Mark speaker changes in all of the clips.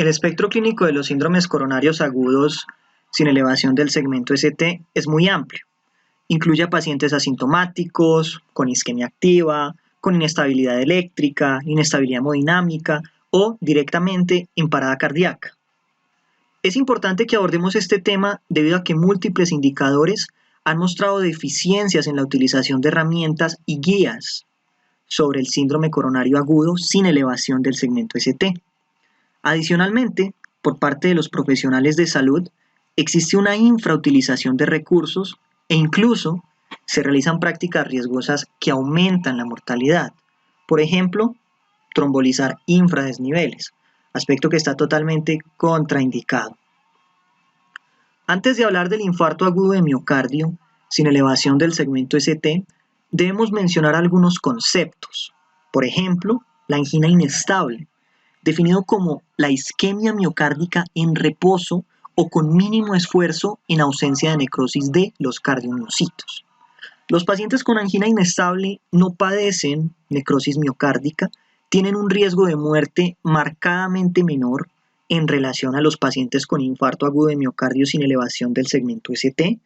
Speaker 1: El espectro clínico de los síndromes coronarios agudos sin elevación del segmento ST es muy amplio. Incluye a pacientes asintomáticos, con isquemia activa, con inestabilidad eléctrica, inestabilidad hemodinámica o directamente en parada cardíaca. Es importante que abordemos este tema debido a que múltiples indicadores han mostrado deficiencias en la utilización de herramientas y guías sobre el síndrome coronario agudo sin elevación del segmento ST. Adicionalmente, por parte de los profesionales de salud, existe una infrautilización de recursos e incluso se realizan prácticas riesgosas que aumentan la mortalidad. Por ejemplo, trombolizar infradesniveles, aspecto que está totalmente contraindicado. Antes de hablar del infarto agudo de miocardio sin elevación del segmento ST, debemos mencionar algunos conceptos. Por ejemplo, la angina inestable, definido como la isquemia miocárdica en reposo o con mínimo esfuerzo en ausencia de necrosis de los cardiomiocitos. Los pacientes con angina inestable no padecen necrosis miocárdica, tienen un riesgo de muerte marcadamente menor en relación a los pacientes con infarto agudo de miocardio sin elevación del segmento ST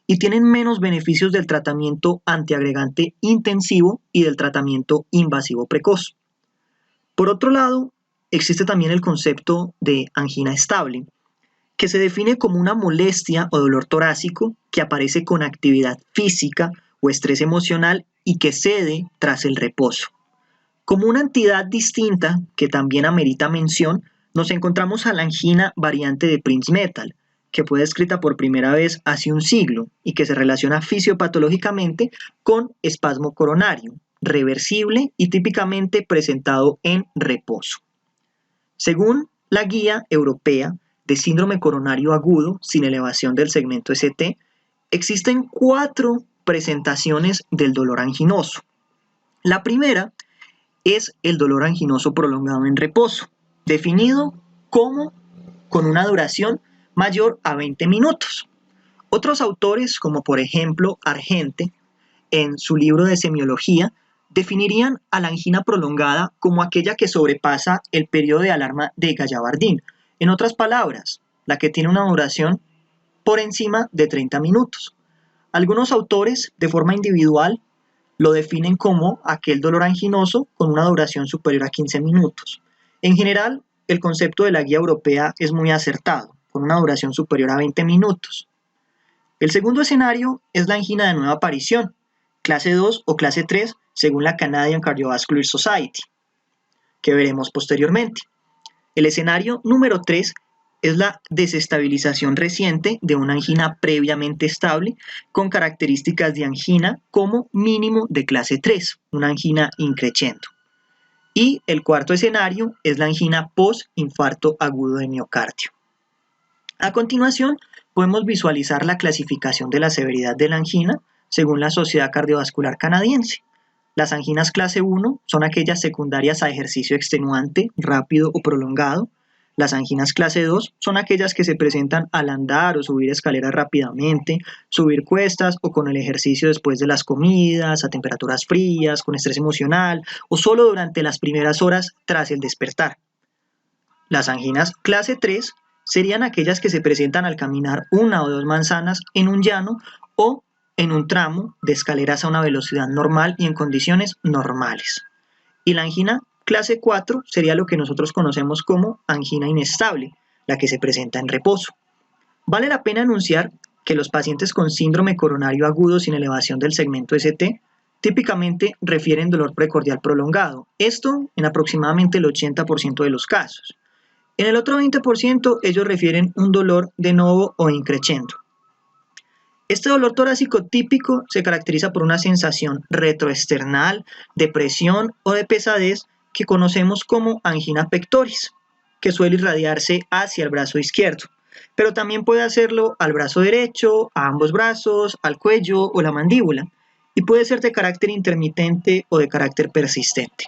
Speaker 1: y tienen menos beneficios del tratamiento antiagregante intensivo y del tratamiento invasivo precoz. Por otro lado, existe también el concepto de angina estable, que se define como una molestia o dolor torácico que aparece con actividad física o estrés emocional y que cede tras el reposo. Como una entidad distinta que también amerita mención, nos encontramos a la angina variante de Prinzmetal, que fue descrita por primera vez hace un siglo y que se relaciona fisiopatológicamente con espasmo coronario, reversible y típicamente presentado en reposo. Según la Guía Europea de Síndrome Coronario Agudo sin elevación del segmento ST, existen 4 presentaciones del dolor anginoso. La primera es el dolor anginoso prolongado en reposo, definido como con una duración mayor a 20 minutos. Otros autores, como por ejemplo Argente, en su libro de semiología, definirían a la angina prolongada como aquella que sobrepasa el periodo de alarma de Gallavardin. En otras palabras, la que tiene una duración por encima de 30 minutos. Algunos autores, de forma individual, lo definen como aquel dolor anginoso con una duración superior a 15 minutos. En general, el concepto de la guía europea es muy acertado, con una duración superior a 20 minutos. El segundo escenario es la angina de nueva aparición, clase 2 o clase 3, según la Canadian Cardiovascular Society, que veremos posteriormente. El escenario número 3 es la desestabilización reciente de una angina previamente estable con características de angina como mínimo de clase 3, una angina increciendo. Y el cuarto escenario es la angina post-infarto agudo de miocardio. A continuación, podemos visualizar la clasificación de la severidad de la angina según la Sociedad Cardiovascular Canadiense. Las anginas clase 1 son aquellas secundarias a ejercicio extenuante, rápido o prolongado. Las anginas clase 2 son aquellas que se presentan al andar o subir escaleras rápidamente, subir cuestas o con el ejercicio después de las comidas, a temperaturas frías, con estrés emocional o solo durante las primeras horas tras el despertar. Las anginas clase 3 serían aquellas que se presentan al caminar 1 o 2 manzanas en un llano o en un tramo de escaleras a una velocidad normal y en condiciones normales. Y la angina clase 4 sería lo que nosotros conocemos como angina inestable, la que se presenta en reposo. Vale la pena anunciar que los pacientes con síndrome coronario agudo sin elevación del segmento ST típicamente refieren dolor precordial prolongado, esto en aproximadamente el 80% de los casos. En el otro 20% ellos refieren un dolor de novo o increciendo. Este dolor torácico típico se caracteriza por una sensación retroesternal, de presión o de pesadez que conocemos como angina pectoris, que suele irradiarse hacia el brazo izquierdo, pero también puede hacerlo al brazo derecho, a ambos brazos, al cuello o la mandíbula, y puede ser de carácter intermitente o de carácter persistente.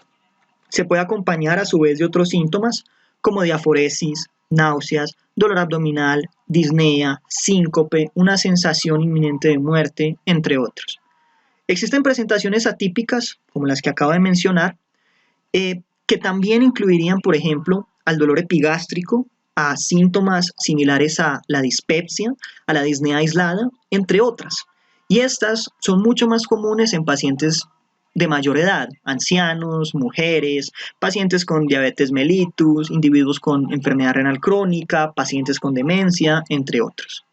Speaker 1: Se puede acompañar a su vez de otros síntomas como diaforesis, náuseas, dolor abdominal, disnea, síncope, una sensación inminente de muerte, entre otros. Existen presentaciones atípicas, como las que acabo de mencionar, que también incluirían, por ejemplo, al dolor epigástrico, a síntomas similares a la dispepsia, a la disnea aislada, entre otras. Y estas son mucho más comunes en pacientes de mayor edad, ancianos, mujeres, pacientes con diabetes mellitus, individuos con enfermedad renal crónica, pacientes con demencia, entre otros.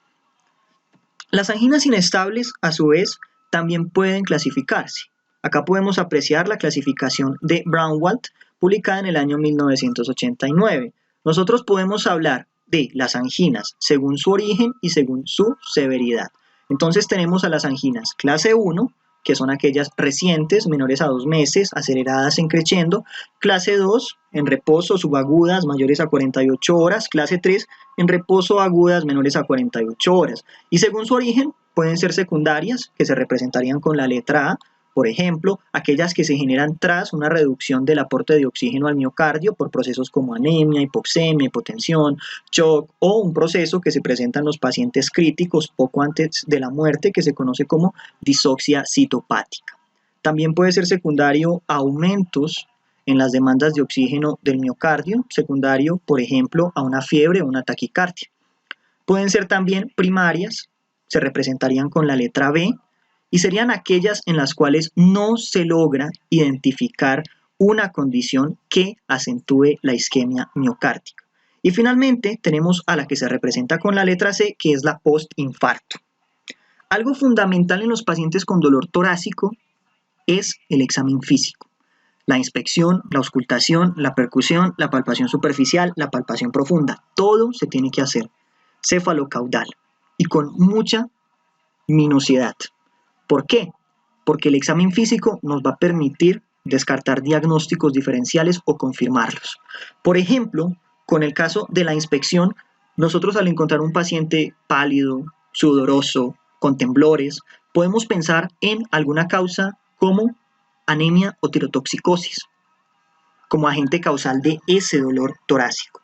Speaker 1: Las anginas inestables, a su vez, también pueden clasificarse. Acá podemos apreciar la clasificación de Braunwald, publicada en el año 1989. Nosotros podemos hablar de las anginas según su origen y según su severidad. Entonces tenemos a las anginas clase 1, que son aquellas recientes, menores a 2 meses, aceleradas en creciendo, clase 2, en reposo, subagudas, mayores a 48 horas, clase 3, en reposo, agudas, menores a 48 horas. Y según su origen, pueden ser secundarias, que se representarían con la letra A, por ejemplo, aquellas que se generan tras una reducción del aporte de oxígeno al miocardio por procesos como anemia, hipoxemia, hipotensión, shock o un proceso que se presenta en los pacientes críticos poco antes de la muerte que se conoce como disoxia citopática. También puede ser secundario a aumentos en las demandas de oxígeno del miocardio, secundario, por ejemplo, a una fiebre o una taquicardia. Pueden ser también primarias, se representarían con la letra B, y serían aquellas en las cuales no se logra identificar una condición que acentúe la isquemia miocárdica. Y finalmente tenemos a la que se representa con la letra C, que es la postinfarto. Algo fundamental en los pacientes con dolor torácico es el examen físico. La inspección, la auscultación, la percusión, la palpación superficial, la palpación profunda, todo se tiene que hacer cefalocaudal y con mucha minuciosidad. ¿Por qué? Porque el examen físico nos va a permitir descartar diagnósticos diferenciales o confirmarlos. Por ejemplo, con el caso de la inspección, nosotros al encontrar un paciente pálido, sudoroso, con temblores, podemos pensar en alguna causa como anemia o tirotoxicosis, como agente causal de ese dolor torácico.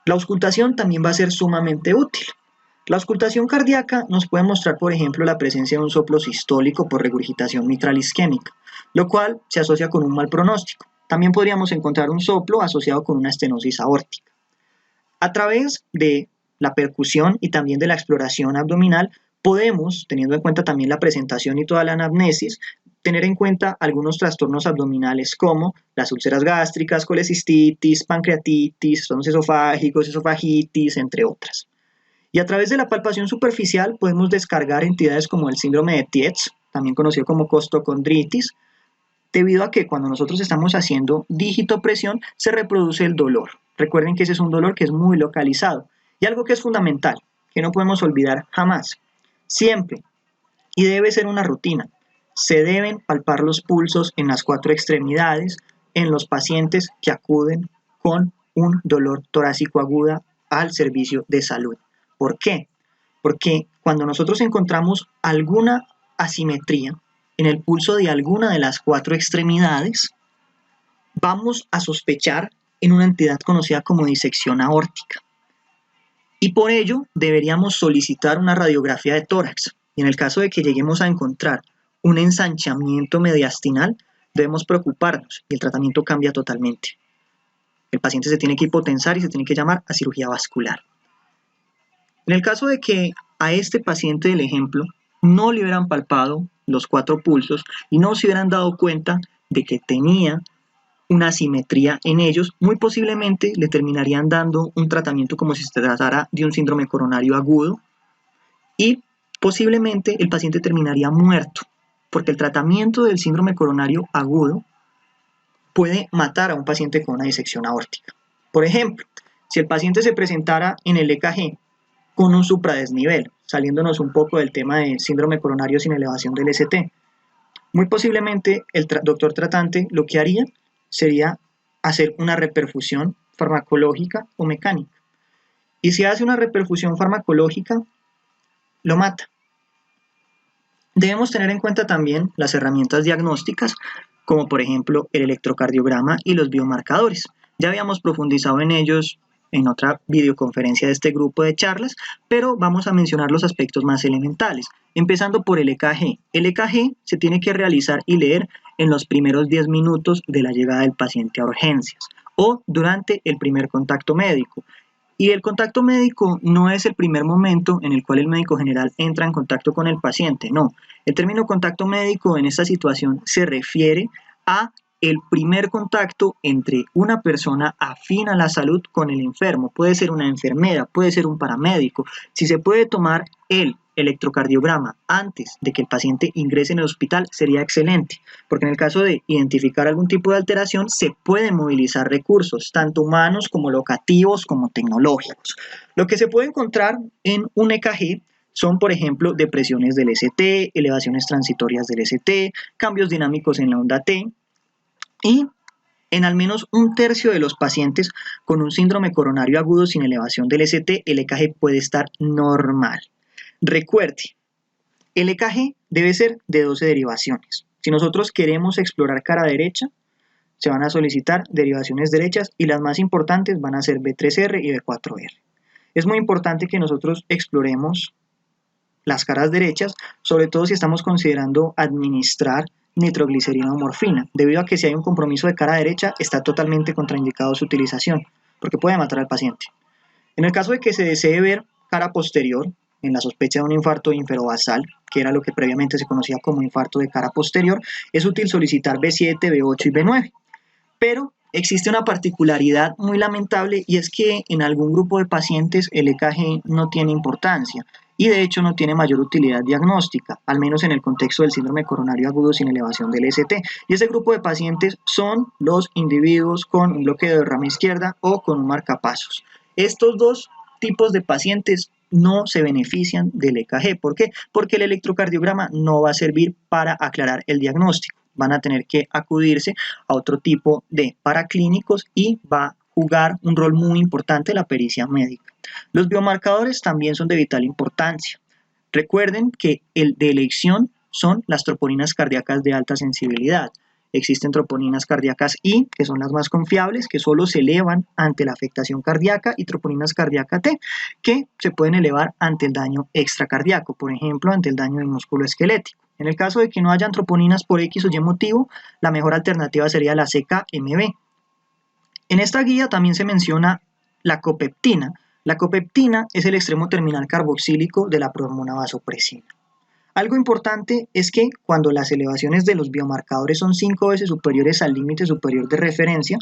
Speaker 1: La auscultación también va a ser sumamente útil. La auscultación cardíaca nos puede mostrar, por ejemplo, la presencia de un soplo sistólico por regurgitación mitral isquémica, lo cual se asocia con un mal pronóstico. También podríamos encontrar un soplo asociado con una estenosis aórtica. A través de la percusión y también de la exploración abdominal, podemos, teniendo en cuenta también la presentación y toda la anamnesis, tener en cuenta algunos trastornos abdominales como las úlceras gástricas, colecistitis, pancreatitis, trastornos esofágicos, esofagitis, entre otras. Y a través de la palpación superficial podemos descargar entidades como el síndrome de Tietz, también conocido como costocondritis, debido a que cuando nosotros estamos haciendo dígito-presión se reproduce el dolor. Recuerden que ese es un dolor que es muy localizado. Y algo que es fundamental, que no podemos olvidar jamás, siempre, y debe ser una rutina, se deben palpar los pulsos en las 4 extremidades en los pacientes que acuden con un dolor torácico agudo al servicio de salud. ¿Por qué? Porque cuando nosotros encontramos alguna asimetría en el pulso de alguna de las 4 extremidades, vamos a sospechar en una entidad conocida como disección aórtica. Y por ello deberíamos solicitar una radiografía de tórax. Y en el caso de que lleguemos a encontrar un ensanchamiento mediastinal, debemos preocuparnos y el tratamiento cambia totalmente. El paciente se tiene que hipotensar y se tiene que llamar a cirugía vascular. En el caso de que a este paciente del ejemplo no le hubieran palpado los 4 pulsos y no se hubieran dado cuenta de que tenía una asimetría en ellos, muy posiblemente le terminarían dando un tratamiento como si se tratara de un síndrome coronario agudo y posiblemente el paciente terminaría muerto, porque el tratamiento del síndrome coronario agudo puede matar a un paciente con una disección aórtica. Por ejemplo, si el paciente se presentara en el EKG con un supradesnivel, saliéndonos un poco del tema de síndrome coronario sin elevación del ST. Muy posiblemente el doctor tratante lo que haría sería hacer una reperfusión farmacológica o mecánica. Y si hace una reperfusión farmacológica, lo mata. Debemos tener en cuenta también las herramientas diagnósticas, como por ejemplo el electrocardiograma y los biomarcadores. Ya habíamos profundizado en ellos en otra videoconferencia de este grupo de charlas, pero vamos a mencionar los aspectos más elementales, empezando por el EKG. El EKG se tiene que realizar y leer en los primeros 10 minutos de la llegada del paciente a urgencias o durante el primer contacto médico. Y el contacto médico no es el primer momento en el cual el médico general entra en contacto con el paciente, no. El término contacto médico en esta situación se refiere a el primer contacto entre una persona afín a la salud con el enfermo. Puede ser una enfermera, puede ser un paramédico. Si se puede tomar el electrocardiograma antes de que el paciente ingrese en el hospital sería excelente, porque en el caso de identificar algún tipo de alteración se pueden movilizar recursos, tanto humanos como locativos como tecnológicos. Lo que se puede encontrar en un EKG son, por ejemplo, depresiones del ST, elevaciones transitorias del ST, cambios dinámicos en la onda T, y en al menos un tercio de los pacientes con un síndrome coronario agudo sin elevación del ST, el EKG puede estar normal. Recuerde, el EKG debe ser de 12 derivaciones. Si nosotros queremos explorar cara derecha, se van a solicitar derivaciones derechas y las más importantes van a ser B3R y B4R. Es muy importante que nosotros exploremos las caras derechas, sobre todo si estamos considerando administrar nitroglicerina o morfina, debido a que si hay un compromiso de cara derecha, está totalmente contraindicado su utilización, porque puede matar al paciente. En el caso de que se desee ver cara posterior, en la sospecha de un infarto inferobasal, que era lo que previamente se conocía como infarto de cara posterior, es útil solicitar B7, B8 y B9. Pero existe una particularidad muy lamentable y es que en algún grupo de pacientes el EKG no tiene importancia y de hecho no tiene mayor utilidad diagnóstica, al menos en el contexto del síndrome coronario agudo sin elevación del ST. Y ese grupo de pacientes son los individuos con un bloqueo de rama izquierda o con un marcapasos. Estos dos tipos de pacientes no se benefician del EKG. ¿Por qué? Porque el electrocardiograma no va a servir para aclarar el diagnóstico. Van a tener que acudirse a otro tipo de paraclínicos y va a jugar un rol muy importante la pericia médica. Los biomarcadores también son de vital importancia. Recuerden que el de elección son las troponinas cardíacas de alta sensibilidad. Existen troponinas cardíacas I, que son las más confiables, que solo se elevan ante la afectación cardíaca, y troponinas cardíacas T, que se pueden elevar ante el daño extracardíaco, por ejemplo, ante el daño del músculo esquelético. En el caso de que no hayan troponinas por X o Y motivo, la mejor alternativa sería la CK-MB. En esta guía también se menciona la copeptina. La copeptina es el extremo terminal carboxílico de la prohormona vasopresina. Algo importante es que cuando las elevaciones de los biomarcadores son 5 veces superiores al límite superior de referencia,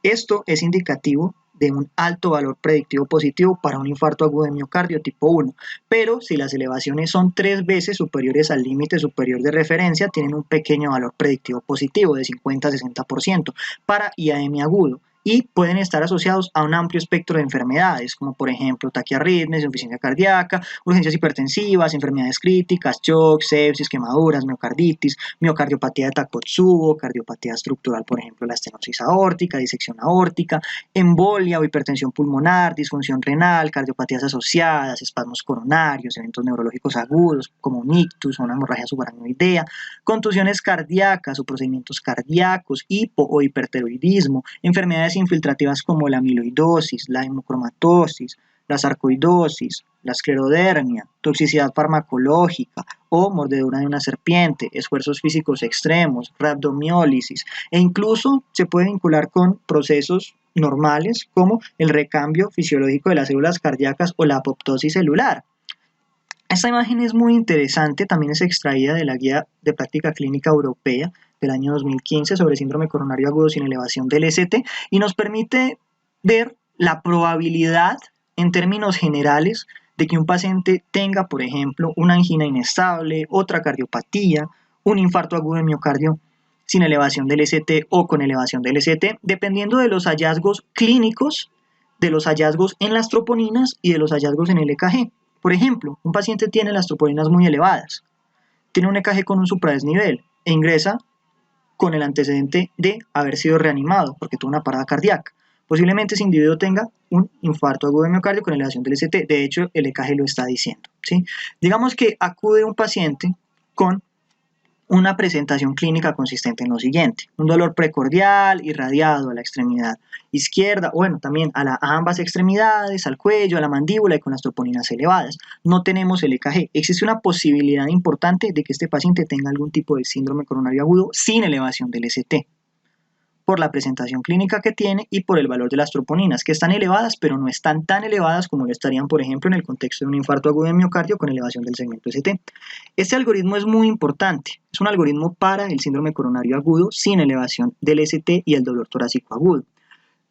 Speaker 1: esto es indicativo de un alto valor predictivo positivo para un infarto agudo de miocardio tipo 1, pero si las elevaciones son 3 veces superiores al límite superior de referencia, tienen un pequeño valor predictivo positivo de 50 a 60% para IAM agudo, y pueden estar asociados a un amplio espectro de enfermedades, como por ejemplo taquiarritmias, insuficiencia cardíaca, urgencias hipertensivas, enfermedades críticas, shock, sepsis, quemaduras, miocarditis, miocardiopatía de Takotsubo, cardiopatía estructural, por ejemplo la estenosis aórtica, disección aórtica, embolia o hipertensión pulmonar, disfunción renal, cardiopatías asociadas, espasmos coronarios, eventos neurológicos agudos como un ictus o una hemorragia subaracnoidea, contusiones cardíacas o procedimientos cardíacos, hipo o hipertiroidismo, enfermedades infiltrativas como la amiloidosis, la hemocromatosis, la sarcoidosis, la esclerodermia, toxicidad farmacológica o mordedura de una serpiente, esfuerzos físicos extremos, rhabdomiólisis, e incluso se puede vincular con procesos normales como el recambio fisiológico de las células cardíacas o la apoptosis celular. Esta imagen es muy interesante, también es extraída de la Guía de Práctica Clínica Europea del año 2015 sobre síndrome coronario agudo sin elevación del ST y nos permite ver la probabilidad en términos generales de que un paciente tenga, por ejemplo, una angina inestable, otra cardiopatía, un infarto agudo de miocardio sin elevación del ST o con elevación del ST, dependiendo de los hallazgos clínicos, de los hallazgos en las troponinas y de los hallazgos en el EKG. Por ejemplo, un paciente tiene las troponinas muy elevadas, tiene un EKG con un supradesnivel e ingresa con el antecedente de haber sido reanimado porque tuvo una parada cardíaca. Posiblemente ese individuo tenga un infarto agudo de miocardio con elevación del ST. De hecho, el EKG lo está diciendo, ¿sí? Digamos que acude un paciente con una presentación clínica consistente en lo siguiente: un dolor precordial irradiado a la extremidad izquierda, bueno, también a ambas extremidades, al cuello, a la mandíbula y con las troponinas elevadas. No tenemos el EKG. Existe una posibilidad importante de que este paciente tenga algún tipo de síndrome coronario agudo sin elevación del ST. por la presentación clínica que tiene y por el valor de las troponinas, que están elevadas, pero no están tan elevadas como lo estarían, por ejemplo, en el contexto de un infarto agudo de miocardio con elevación del segmento ST. Este algoritmo es muy importante. Es un algoritmo para el síndrome coronario agudo sin elevación del ST y el dolor torácico agudo.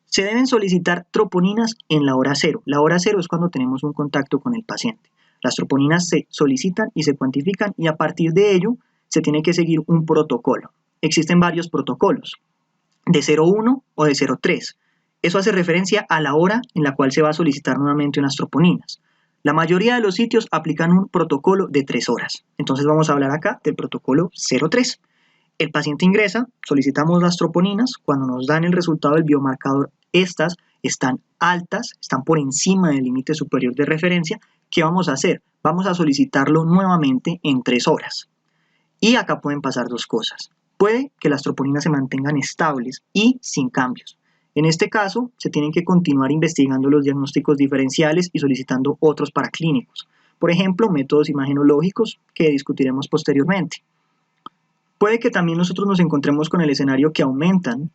Speaker 1: Se deben solicitar troponinas en la hora cero. La hora cero es cuando tenemos un contacto con el paciente. Las troponinas se solicitan y se cuantifican y a partir de ello se tiene que seguir un protocolo. Existen varios protocolos, de 0,1 o de 0,3. Eso hace referencia a la hora en la cual se va a solicitar nuevamente unas troponinas. La mayoría de los sitios aplican un protocolo de 3 horas. Entonces vamos a hablar acá del protocolo 0,3. El paciente ingresa, solicitamos las troponinas, cuando nos dan el resultado del biomarcador, estas están altas, están por encima del límite superior de referencia. ¿Qué vamos a hacer? Vamos a solicitarlo nuevamente en 3 horas. Y acá pueden pasar dos cosas. Puede que las troponinas se mantengan estables y sin cambios. En este caso, se tienen que continuar investigando los diagnósticos diferenciales y solicitando otros paraclínicos. Por ejemplo, métodos imagenológicos que discutiremos posteriormente. Puede que también nosotros nos encontremos con el escenario que aumentan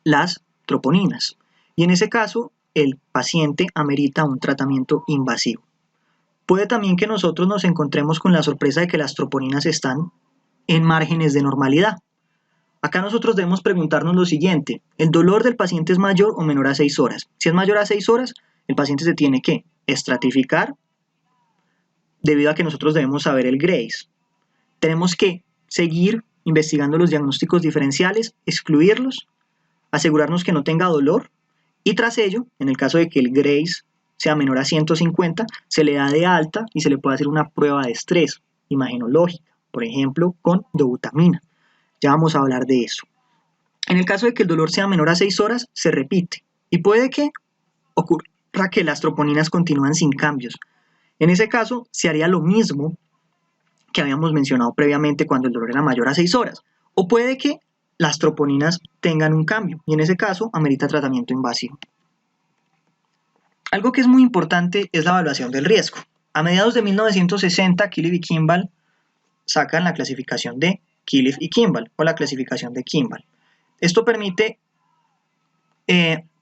Speaker 1: las troponinas. Y en ese caso, el paciente amerita un tratamiento invasivo. Puede también que nosotros nos encontremos con la sorpresa de que las troponinas están en márgenes de normalidad. Acá nosotros debemos preguntarnos lo siguiente: ¿el dolor del paciente es mayor o menor a 6 horas? Si es mayor a 6 horas, el paciente se tiene que estratificar debido a que nosotros debemos saber el Grace. Tenemos que seguir investigando los diagnósticos diferenciales, excluirlos, asegurarnos que no tenga dolor y tras ello, en el caso de que el Grace sea menor a 150, se le da de alta y se le puede hacer una prueba de estrés imagenológica, por ejemplo, con dobutamina. Ya vamos a hablar de eso. En el caso de que el dolor sea menor a 6 horas, se repite y puede que ocurra que las troponinas continúan sin cambios. En ese caso, se haría lo mismo que habíamos mencionado previamente cuando el dolor era mayor a 6 horas. O puede que las troponinas tengan un cambio y en ese caso amerita tratamiento invasivo. Algo que es muy importante es la evaluación del riesgo. A mediados de 1960, Killif y Kimball sacan la clasificación de Killif y Kimball o la clasificación de Kimball. Esto permite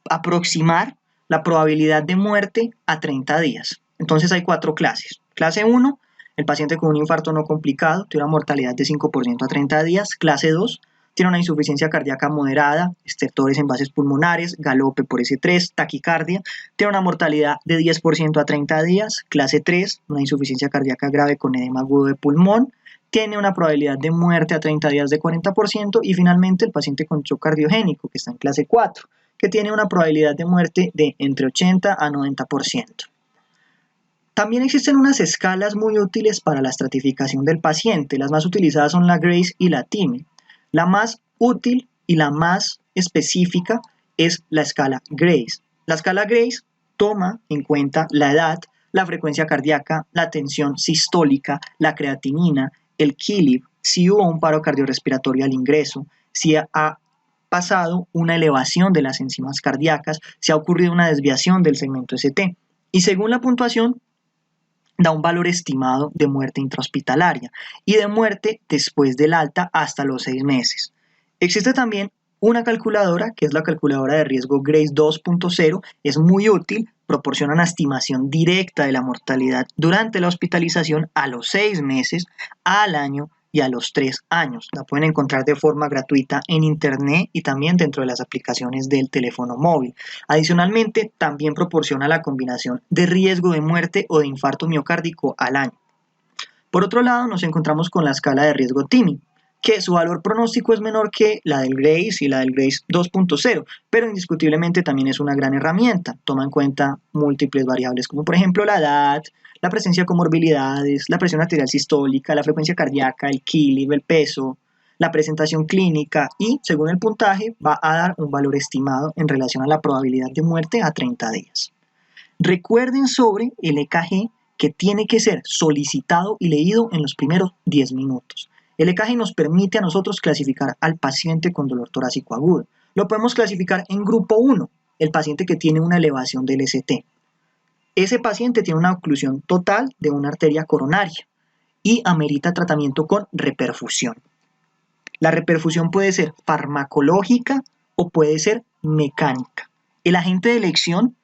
Speaker 1: aproximar la probabilidad de muerte a 30 días. Entonces hay 4 clases. Clase 1, el paciente con un infarto no complicado, tiene una mortalidad de 5% a 30 días. Clase 2, tiene una insuficiencia cardíaca moderada, estertores en bases pulmonares, galope por S3, taquicardia, tiene una mortalidad de 10% a 30 días. Clase 3, una insuficiencia cardíaca grave con edema agudo de pulmón, tiene una probabilidad de muerte a 30 días de 40%, y finalmente el paciente con shock cardiogénico, que está en clase 4, que tiene una probabilidad de muerte de entre 80 a 90%. También existen unas escalas muy útiles para la estratificación del paciente. Las más utilizadas son la Grace y la TIMI. La más útil y la más específica es la escala Grace. La escala Grace toma en cuenta la edad, la frecuencia cardíaca, la tensión sistólica, la creatinina, el Killif, si hubo un paro cardiorrespiratorio al ingreso, si ha pasado una elevación de las enzimas cardíacas, si ha ocurrido una desviación del segmento ST. Y según la puntuación, da un valor estimado de muerte intrahospitalaria y de muerte después del alta hasta los 6 meses. Existe también una calculadora que es la calculadora de riesgo Grace 2.0, es muy útil, proporciona una estimación directa de la mortalidad durante la hospitalización a los 6 meses, al año y a los 3 años. La pueden encontrar de forma gratuita en internet y también dentro de las aplicaciones del teléfono móvil. Adicionalmente, también proporciona la combinación de riesgo de muerte o de infarto miocárdico al año. Por otro lado, nos encontramos con la escala de riesgo TIMI, que su valor pronóstico es menor que la del Grace y la del Grace 2.0, pero indiscutiblemente también es una gran herramienta. Toma en cuenta múltiples variables como por ejemplo la edad, la presencia de comorbilidades, la presión arterial sistólica, la frecuencia cardíaca, el Killif, el peso, la presentación clínica y, según el puntaje, va a dar un valor estimado en relación a la probabilidad de muerte a 30 días. Recuerden sobre el EKG que tiene que ser solicitado y leído en los primeros 10 minutos. El EKG nos permite a nosotros clasificar al paciente con dolor torácico agudo. Lo podemos clasificar en grupo 1, el paciente que tiene una elevación del ST. Ese paciente tiene una oclusión total de una arteria coronaria y amerita tratamiento con reperfusión. La reperfusión puede ser farmacológica o puede ser mecánica. El agente de elección,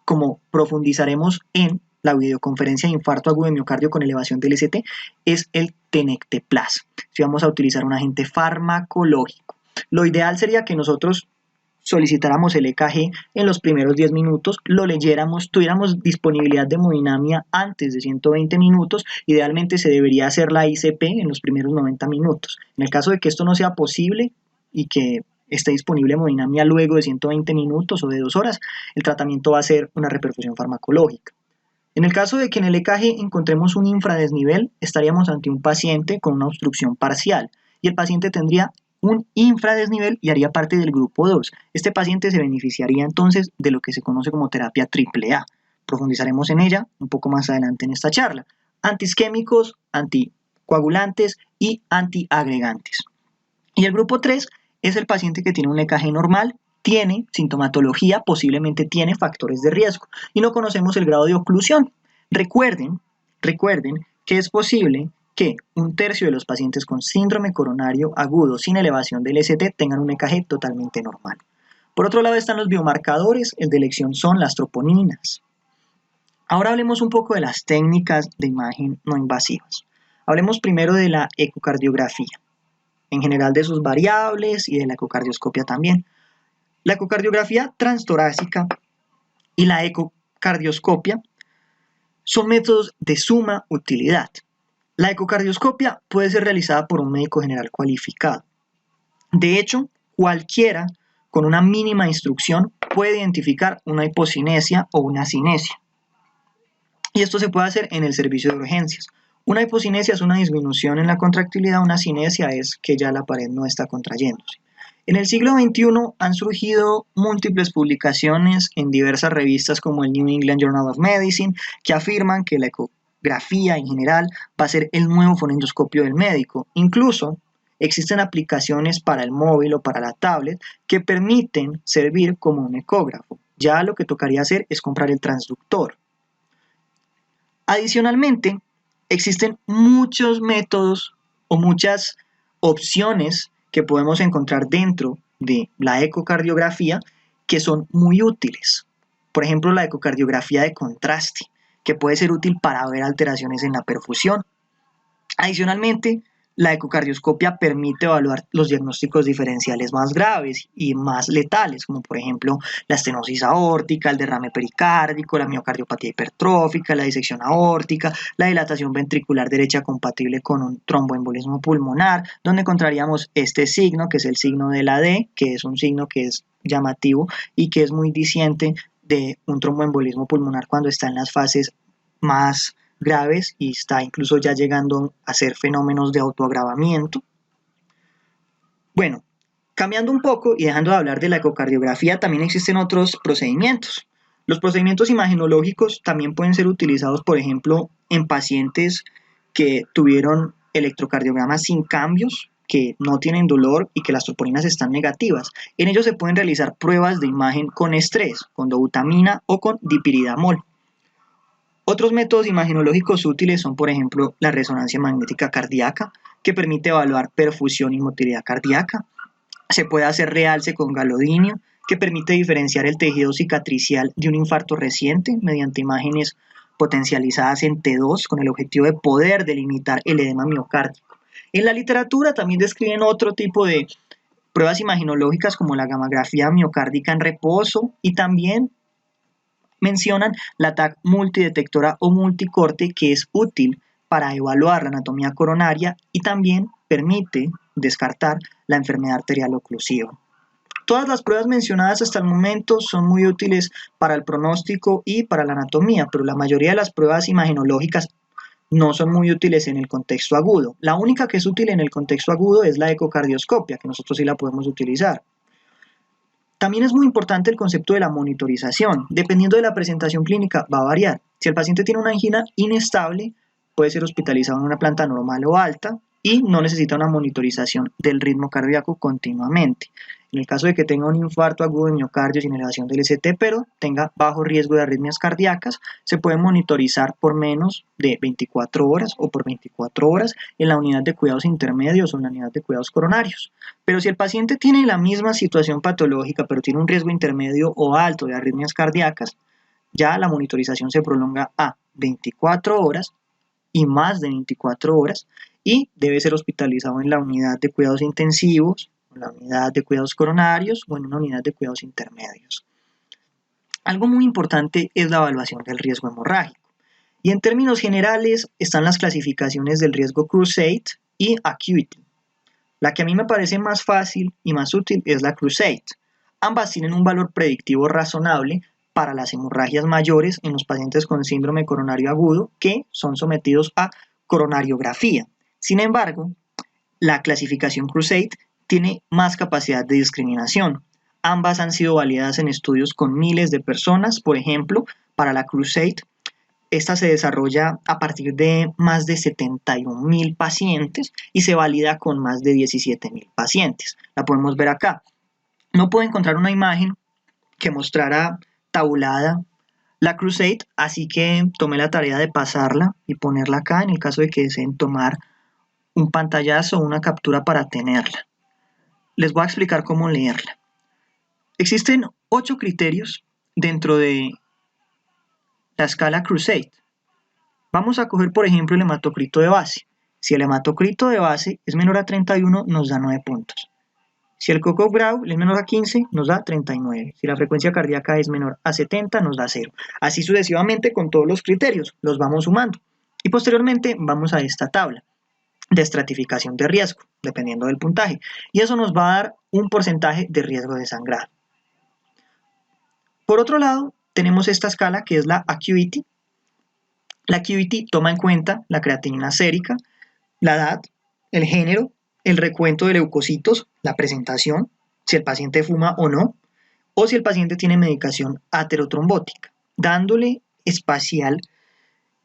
Speaker 1: como profundizaremos en la videoconferencia de infarto agudo de miocardio con elevación del ST, es el tenecteplase. Si vamos a utilizar un agente farmacológico, lo ideal sería que nosotros solicitáramos el EKG en los primeros 10 minutos, lo leyéramos, tuviéramos disponibilidad de hemodinamia antes de 120 minutos, idealmente se debería hacer la ICP en los primeros 90 minutos. En el caso de que esto no sea posible y que esté disponible hemodinamia luego de 120 minutos o de 2 horas, el tratamiento va a ser una reperfusión farmacológica. En el caso de que en el EKG encontremos un infradesnivel, estaríamos ante un paciente con una obstrucción parcial y el paciente tendría un infradesnivel y haría parte del grupo 2. Este paciente se beneficiaría entonces de lo que se conoce como terapia AAA. Profundizaremos en ella un poco más adelante en esta charla. Antiisquémicos, anticoagulantes y antiagregantes. Y el grupo 3 es el paciente que tiene un EKG normal, tiene sintomatología, posiblemente tiene factores de riesgo y no conocemos el grado de oclusión. Recuerden que es posible que un tercio de los pacientes con síndrome coronario agudo sin elevación del ST tengan un EKG totalmente normal. Por otro lado están los biomarcadores, el de elección son las troponinas. Ahora hablemos un poco de las técnicas de imagen no invasivas. Hablemos primero de la ecocardiografía, en general de sus variables y de la ecocardioscopia también. La ecocardiografía transtorácica y la ecocardioscopia son métodos de suma utilidad. La ecocardioscopia puede ser realizada por un médico general cualificado. De hecho, cualquiera con una mínima instrucción puede identificar una hipocinesia o una cinesia. Y esto se puede hacer en el servicio de urgencias. Una hipocinesia es una disminución en la contractilidad, una cinesia es que ya la pared no está contrayéndose. En el siglo XXI han surgido múltiples publicaciones en diversas revistas como el New England Journal of Medicine que afirman que la ecografía en general va a ser el nuevo fonendoscopio del médico. Incluso existen aplicaciones para el móvil o para la tablet que permiten servir como un ecógrafo. Ya lo que tocaría hacer es comprar el transductor. Adicionalmente, existen muchos métodos o muchas opciones que podemos encontrar dentro de la ecocardiografía que son muy útiles. Por ejemplo, la ecocardiografía de contraste, que puede ser útil para ver alteraciones en la perfusión. Adicionalmente, la ecocardioscopia permite evaluar los diagnósticos diferenciales más graves y más letales, como por ejemplo la estenosis aórtica, el derrame pericárdico, la miocardiopatía hipertrófica, la disección aórtica, la dilatación ventricular derecha compatible con un tromboembolismo pulmonar, donde encontraríamos este signo, que es el signo de la D, que es un signo que es llamativo y que es muy diciente de un tromboembolismo pulmonar cuando está en las fases más graves y está incluso ya llegando a ser fenómenos de autoagravamiento. Bueno, cambiando un poco y dejando de hablar de la ecocardiografía, también existen otros procedimientos. Los procedimientos imagenológicos también pueden ser utilizados, por ejemplo, en pacientes que tuvieron electrocardiogramas sin cambios, que no tienen dolor y que las troponinas están negativas. En ellos se pueden realizar pruebas de imagen con estrés, con dobutamina o con dipiridamol. Otros métodos imagenológicos útiles son, por ejemplo, la resonancia magnética cardíaca, que permite evaluar perfusión y motilidad cardíaca. Se puede hacer realce con galodinio, que permite diferenciar el tejido cicatricial de un infarto reciente mediante imágenes potencializadas en T2 con el objetivo de poder delimitar el edema miocárdico. En la literatura también describen otro tipo de pruebas imagenológicas como la gammagrafía miocárdica en reposo y también mencionan la TAC multidetectora o multicorte, que es útil para evaluar la anatomía coronaria y también permite descartar la enfermedad arterial oclusiva. Todas las pruebas mencionadas hasta el momento son muy útiles para el pronóstico y para la anatomía, pero la mayoría de las pruebas imagenológicas no son muy útiles en el contexto agudo. La única que es útil en el contexto agudo es la ecocardioscopia, que nosotros sí la podemos utilizar. También es muy importante el concepto de la monitorización. Dependiendo de la presentación clínica va a variar. Si el paciente tiene una angina inestable, puede ser hospitalizado en una planta normal o alta y no necesita una monitorización del ritmo cardíaco continuamente. En el caso de que tenga un infarto agudo de miocardio sin elevación del ST, pero tenga bajo riesgo de arritmias cardíacas, se puede monitorizar por menos de 24 horas o por 24 horas en la unidad de cuidados intermedios o en la unidad de cuidados coronarios. Pero si el paciente tiene la misma situación patológica, pero tiene un riesgo intermedio o alto de arritmias cardíacas, ya la monitorización se prolonga a 24 horas y más de 24 horas y debe ser hospitalizado en la unidad de cuidados intensivos, en la unidad de cuidados coronarios o en una unidad de cuidados intermedios. Algo muy importante es la evaluación del riesgo hemorrágico. Y en términos generales están las clasificaciones del riesgo Crusade y Acuity. La que a mí me parece más fácil y más útil es la Crusade. Ambas tienen un valor predictivo razonable para las hemorragias mayores en los pacientes con síndrome coronario agudo que son sometidos a coronariografía. Sin embargo, la clasificación Crusade tiene más capacidad de discriminación. Ambas han sido validadas en estudios con miles de personas. Por ejemplo, para la Crusade, esta se desarrolla a partir de más de 71.000 pacientes y se valida con más de 17.000 pacientes. La podemos ver acá. No puedo encontrar una imagen que mostrara tabulada la Crusade, así que tomé la tarea de pasarla y ponerla acá en el caso de que deseen tomar un pantallazo o una captura para tenerla. Les voy a explicar cómo leerla. Existen 8 criterios dentro de la escala Crusade. Vamos a coger, por ejemplo, el hematocrito de base. Si el hematocrito de base es menor a 31, nos da 9 puntos. Si el Coco-Grau es menor a 15, nos da 39. Si la frecuencia cardíaca es menor a 70, nos da 0. Así sucesivamente con todos los criterios, los vamos sumando. Y posteriormente vamos a esta tabla de estratificación de riesgo, dependiendo del puntaje. Y eso nos va a dar un porcentaje de riesgo de sangrado. Por otro lado, tenemos esta escala que es la Acuity. La Acuity toma en cuenta la creatinina sérica, la edad, el género, el recuento de leucocitos, la presentación, si el paciente fuma o no, o si el paciente tiene medicación aterotrombótica, dándole espacial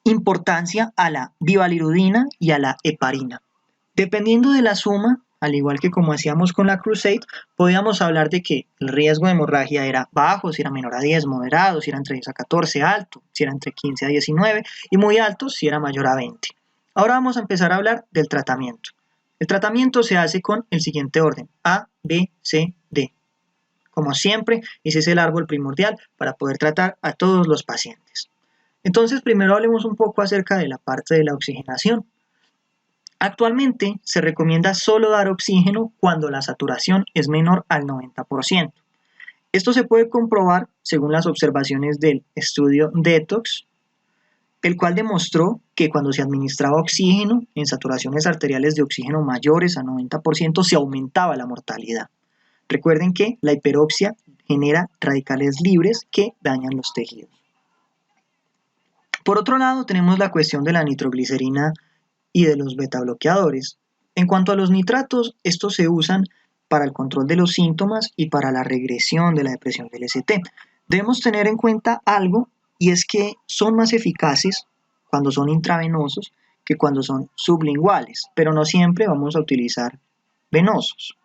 Speaker 1: importancia a la bivalirudina y a la heparina. Dependiendo de la suma, al igual que como hacíamos con la Crusade, podíamos hablar de que el riesgo de hemorragia era bajo, si era menor a 10, moderado, si era entre 10 a 14, alto, si era entre 15 a 19 y muy alto si era mayor a 20. Ahora vamos a empezar a hablar del tratamiento. El tratamiento se hace con el siguiente orden: A, B, C, D. Como siempre, ese es el árbol primordial para poder tratar a todos los pacientes. Entonces, primero hablemos un poco acerca de la parte de la oxigenación. Actualmente se recomienda solo dar oxígeno cuando la saturación es menor al 90%. Esto se puede comprobar según las observaciones del estudio Detox, el cual demostró que cuando se administraba oxígeno en saturaciones arteriales de oxígeno mayores a 90% se aumentaba la mortalidad. Recuerden que la hiperoxia genera radicales libres que dañan los tejidos. Por otro lado, tenemos la cuestión de la nitroglicerina y de los betabloqueadores. En cuanto a los nitratos, estos se usan para el control de los síntomas y para la regresión de la depresión del ST. Debemos tener en cuenta algo, y es que son más eficaces cuando son intravenosos que cuando son sublinguales, pero no siempre vamos a utilizar venosos.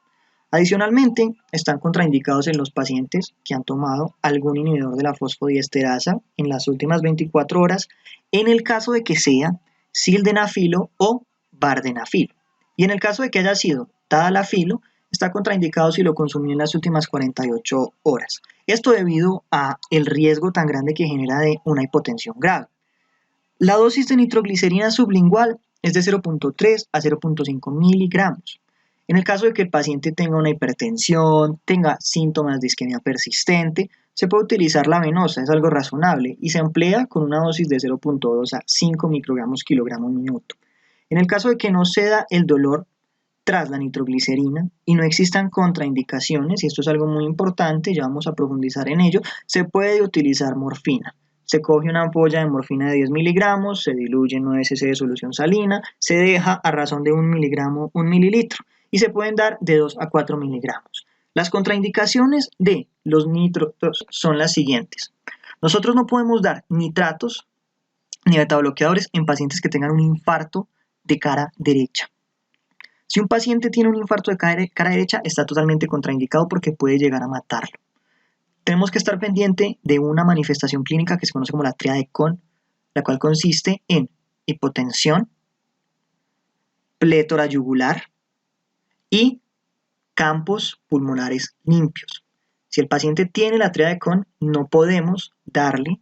Speaker 1: Adicionalmente, están contraindicados en los pacientes que han tomado algún inhibidor de la fosfodiesterasa en las últimas 24 horas, en el caso de que sea sildenafilo o vardenafilo. Y en el caso de que haya sido tadalafilo, está contraindicado si lo consumió en las últimas 48 horas. Esto debido a el riesgo tan grande que genera de una hipotensión grave. La dosis de nitroglicerina sublingual es de 0.3 a 0.5 miligramos. En el caso de que el paciente tenga una hipertensión, tenga síntomas de isquemia persistente, se puede utilizar la venosa, es algo razonable, y se emplea con una dosis de 0.2 a 5 microgramos kilogramo minuto. En el caso de que no ceda el dolor tras la nitroglicerina y no existan contraindicaciones, y esto es algo muy importante, ya vamos a profundizar en ello, se puede utilizar morfina. Se coge una ampolla de morfina de 10 miligramos, se diluye en 9 cc de solución salina, se deja a razón de 1 miligramo 1 mililitro y se pueden dar de 2 a 4 miligramos. Las contraindicaciones de los nitratos son las siguientes. Nosotros no podemos dar nitratos ni betabloqueadores en pacientes que tengan un infarto de cara derecha. Si un paciente tiene un infarto de cara derecha, está totalmente contraindicado porque puede llegar a matarlo. Tenemos que estar pendiente de una manifestación clínica que se conoce como la tríade Kohn, la cual consiste en hipotensión, plétora yugular y campos pulmonares limpios. Si el paciente tiene la tríade Kohn, no podemos darle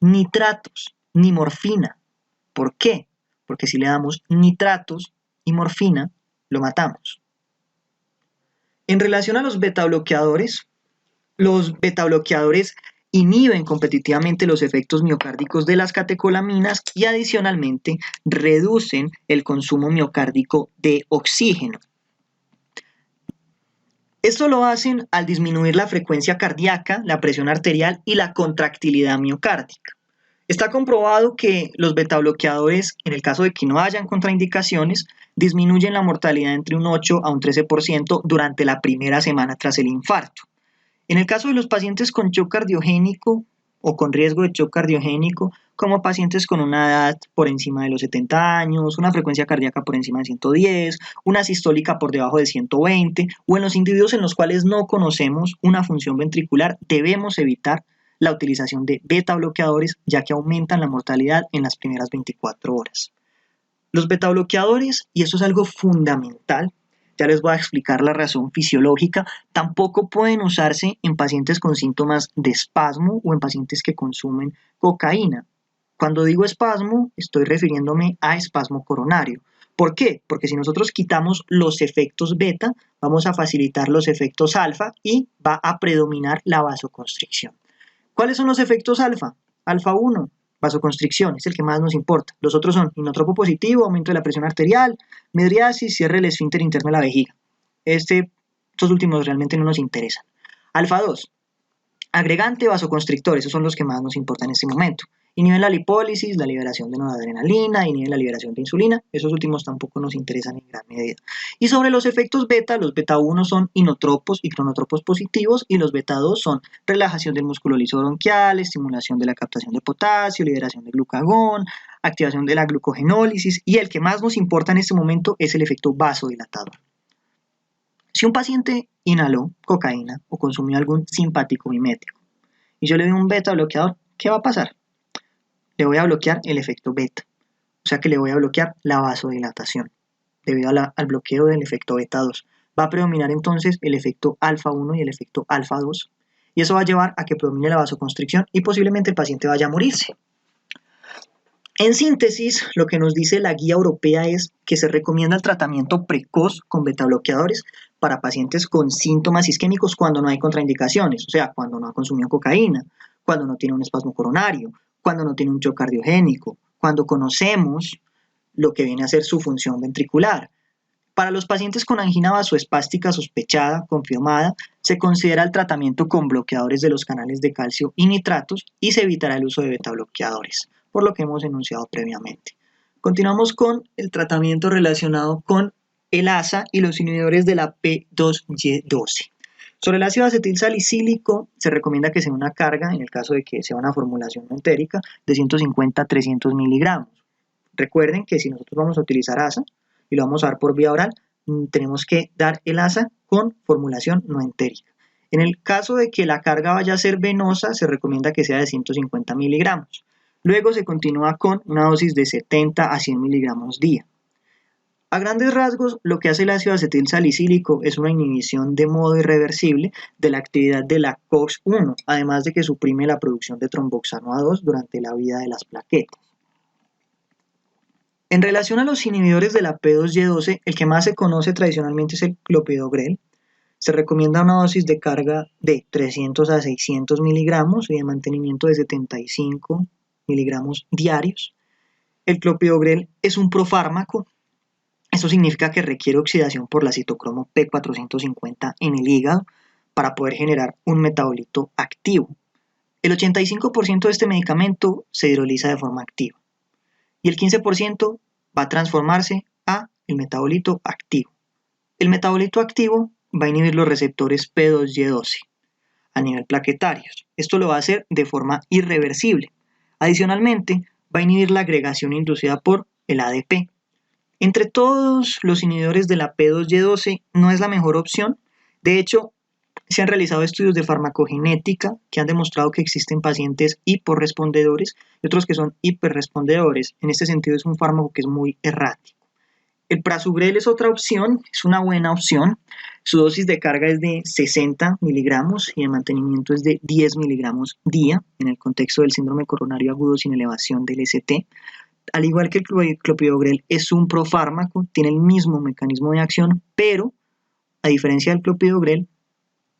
Speaker 1: nitratos ni morfina. ¿Por qué? Porque si le damos nitratos y morfina, lo matamos. En relación a los betabloqueadores inhiben competitivamente los efectos miocárdicos de las catecolaminas y adicionalmente reducen el consumo miocárdico de oxígeno. Esto lo hacen al disminuir la frecuencia cardíaca, la presión arterial y la contractilidad miocárdica. Está comprobado que los betabloqueadores, en el caso de que no hayan contraindicaciones, disminuyen la mortalidad entre un 8 a un 13% durante la primera semana tras el infarto. En el caso de los pacientes con shock cardiogénico o con riesgo de shock cardiogénico, como pacientes con una edad por encima de los 70 años, una frecuencia cardíaca por encima de 110, una sistólica por debajo de 120, o en los individuos en los cuales no conocemos una función ventricular, debemos evitar la utilización de beta bloqueadores, ya que aumentan la mortalidad en las primeras 24 horas. Los beta bloqueadores, y esto es algo fundamental, ya les voy a explicar la razón fisiológica, tampoco pueden usarse en pacientes con síntomas de espasmo o en pacientes que consumen cocaína. Cuando digo espasmo, estoy refiriéndome a espasmo coronario. ¿Por qué? Porque si nosotros quitamos los efectos beta, vamos a facilitar los efectos alfa y va a predominar la vasoconstricción. ¿Cuáles son los efectos alfa? Alfa 1, vasoconstricción, es el que más nos importa. Los otros son inotropo positivo, aumento de la presión arterial, midriasis, cierre del esfínter interno de la vejiga. Estos últimos realmente no nos interesan. Alfa 2, agregante, vasoconstrictor, esos son los que más nos importan en este momento. Inhiben la lipólisis, la liberación de noradrenalina, inhiben la liberación de insulina, esos últimos tampoco nos interesan en gran medida. Y sobre los efectos beta, los beta 1 son inotropos y cronotropos positivos y los beta 2 son relajación del músculo liso bronquial, estimulación de la captación de potasio, liberación de glucagón, activación de la glucogenólisis y el que más nos importa en este momento es el efecto vasodilatador. Si un paciente inhaló cocaína o consumió algún simpático mimético y yo le doy un beta bloqueador, ¿qué va a pasar? Le voy a bloquear el efecto beta, o sea que le voy a bloquear la vasodilatación debido al bloqueo del efecto beta 2. Va a predominar entonces el efecto alfa 1 y el efecto alfa 2 y eso va a llevar a que predomine la vasoconstricción y posiblemente el paciente vaya a morirse. En síntesis, lo que nos dice la guía europea es que se recomienda el tratamiento precoz con betabloqueadores para pacientes con síntomas isquémicos cuando no hay contraindicaciones, o sea, cuando no ha consumido cocaína, cuando no tiene un espasmo coronario, cuando no tiene un shock cardiogénico, cuando conocemos lo que viene a ser su función ventricular. Para los pacientes con angina vasoespástica sospechada, confirmada, se considera el tratamiento con bloqueadores de los canales de calcio y nitratos y se evitará el uso de betabloqueadores, por lo que hemos enunciado previamente. Continuamos con el tratamiento relacionado con el ASA y los inhibidores de la P2Y12. Sobre el ácido acetil salicílico se recomienda que sea una carga, en el caso de que sea una formulación no entérica, de 150 a 300 miligramos. Recuerden que si nosotros vamos a utilizar ASA y lo vamos a dar por vía oral, tenemos que dar el ASA con formulación no entérica. En el caso de que la carga vaya a ser venosa, se recomienda que sea de 150 miligramos. Luego se continúa con una dosis de 70 a 100 miligramos día. A grandes rasgos, lo que hace el ácido acetil salicílico es una inhibición de modo irreversible de la actividad de la COX-1, además de que suprime la producción de tromboxano A2 durante la vida de las plaquetas. En relación a los inhibidores de la P2Y12, el que más se conoce tradicionalmente es el clopidogrel. Se recomienda una dosis de carga de 300 a 600 miligramos y de mantenimiento de 75 miligramos diarios. El clopidogrel es un profármaco. Esto significa que requiere oxidación por la citocromo P450 en el hígado para poder generar un metabolito activo. El 85% de este medicamento se hidroliza de forma activa y el 15% va a transformarse a el metabolito activo. El metabolito activo va a inhibir los receptores P2Y12 a nivel plaquetario. Esto lo va a hacer de forma irreversible. Adicionalmente, va a inhibir la agregación inducida por el ADP. Entre todos los inhibidores de la P2Y12 no es la mejor opción. De hecho, se han realizado estudios de farmacogenética que han demostrado que existen pacientes hiporrespondedores y otros que son hiperrespondedores. En este sentido es un fármaco que es muy errático. El prasugrel es otra opción, es una buena opción. Su dosis de carga es de 60 miligramos y de mantenimiento es de 10 miligramos día en el contexto del síndrome coronario agudo sin elevación del ST. Al igual que el clopidogrel es un profármaco, tiene el mismo mecanismo de acción, pero a diferencia del clopidogrel,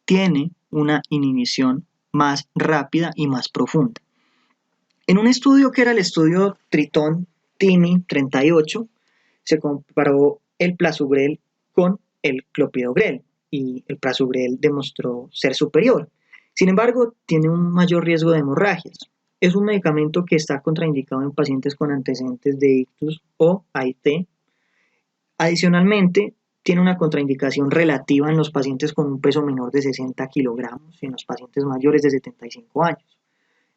Speaker 1: tiene una inhibición más rápida y más profunda. En un estudio que era el estudio Triton-TIMI 38, se comparó el prasugrel con el clopidogrel y el prasugrel demostró ser superior. Sin embargo, tiene un mayor riesgo de hemorragias. Es un medicamento que está contraindicado en pacientes con antecedentes de ictus o AIT. Adicionalmente, tiene una contraindicación relativa en los pacientes con un peso menor de 60 kilogramos y en los pacientes mayores de 75 años.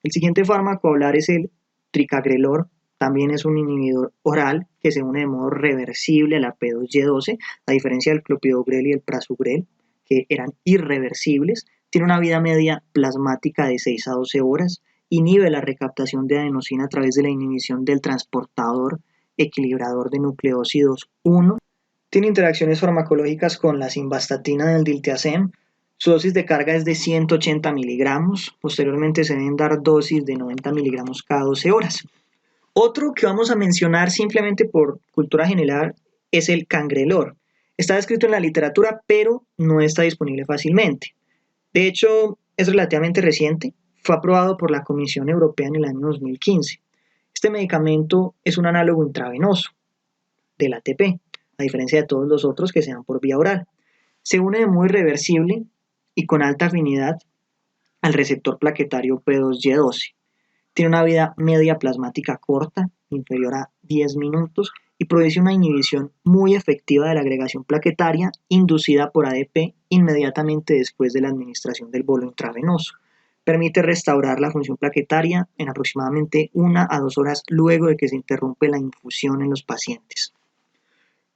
Speaker 1: El siguiente fármaco a hablar es el ticagrelor. También es un inhibidor oral que se une de modo reversible a la P2Y12, a diferencia del clopidogrel y el prasugrel, que eran irreversibles. Tiene una vida media plasmática de 6 a 12 horas, inhibe la recaptación de adenosina a través de la inhibición del transportador equilibrador de nucleósidos 1. Tiene interacciones farmacológicas con la simvastatina del diltiazem. Su dosis de carga es de 180 miligramos. Posteriormente se deben dar dosis de 90 miligramos cada 12 horas. Otro que vamos a mencionar simplemente por cultura general es el cangrelor. Está descrito en la literatura, pero no está disponible fácilmente. De hecho, es relativamente reciente. Fue aprobado por la Comisión Europea en el año 2015. Este medicamento es un análogo intravenoso del ATP, a diferencia de todos los otros que se dan por vía oral. Se une de modo irreversible y con alta afinidad al receptor plaquetario P2Y12. Tiene una vida media plasmática corta, inferior a 10 minutos, y produce una inhibición muy efectiva de la agregación plaquetaria inducida por ADP inmediatamente después de la administración del bolo intravenoso. Permite restaurar la función plaquetaria en aproximadamente 1 a 2 horas luego de que se interrumpe la infusión en los pacientes.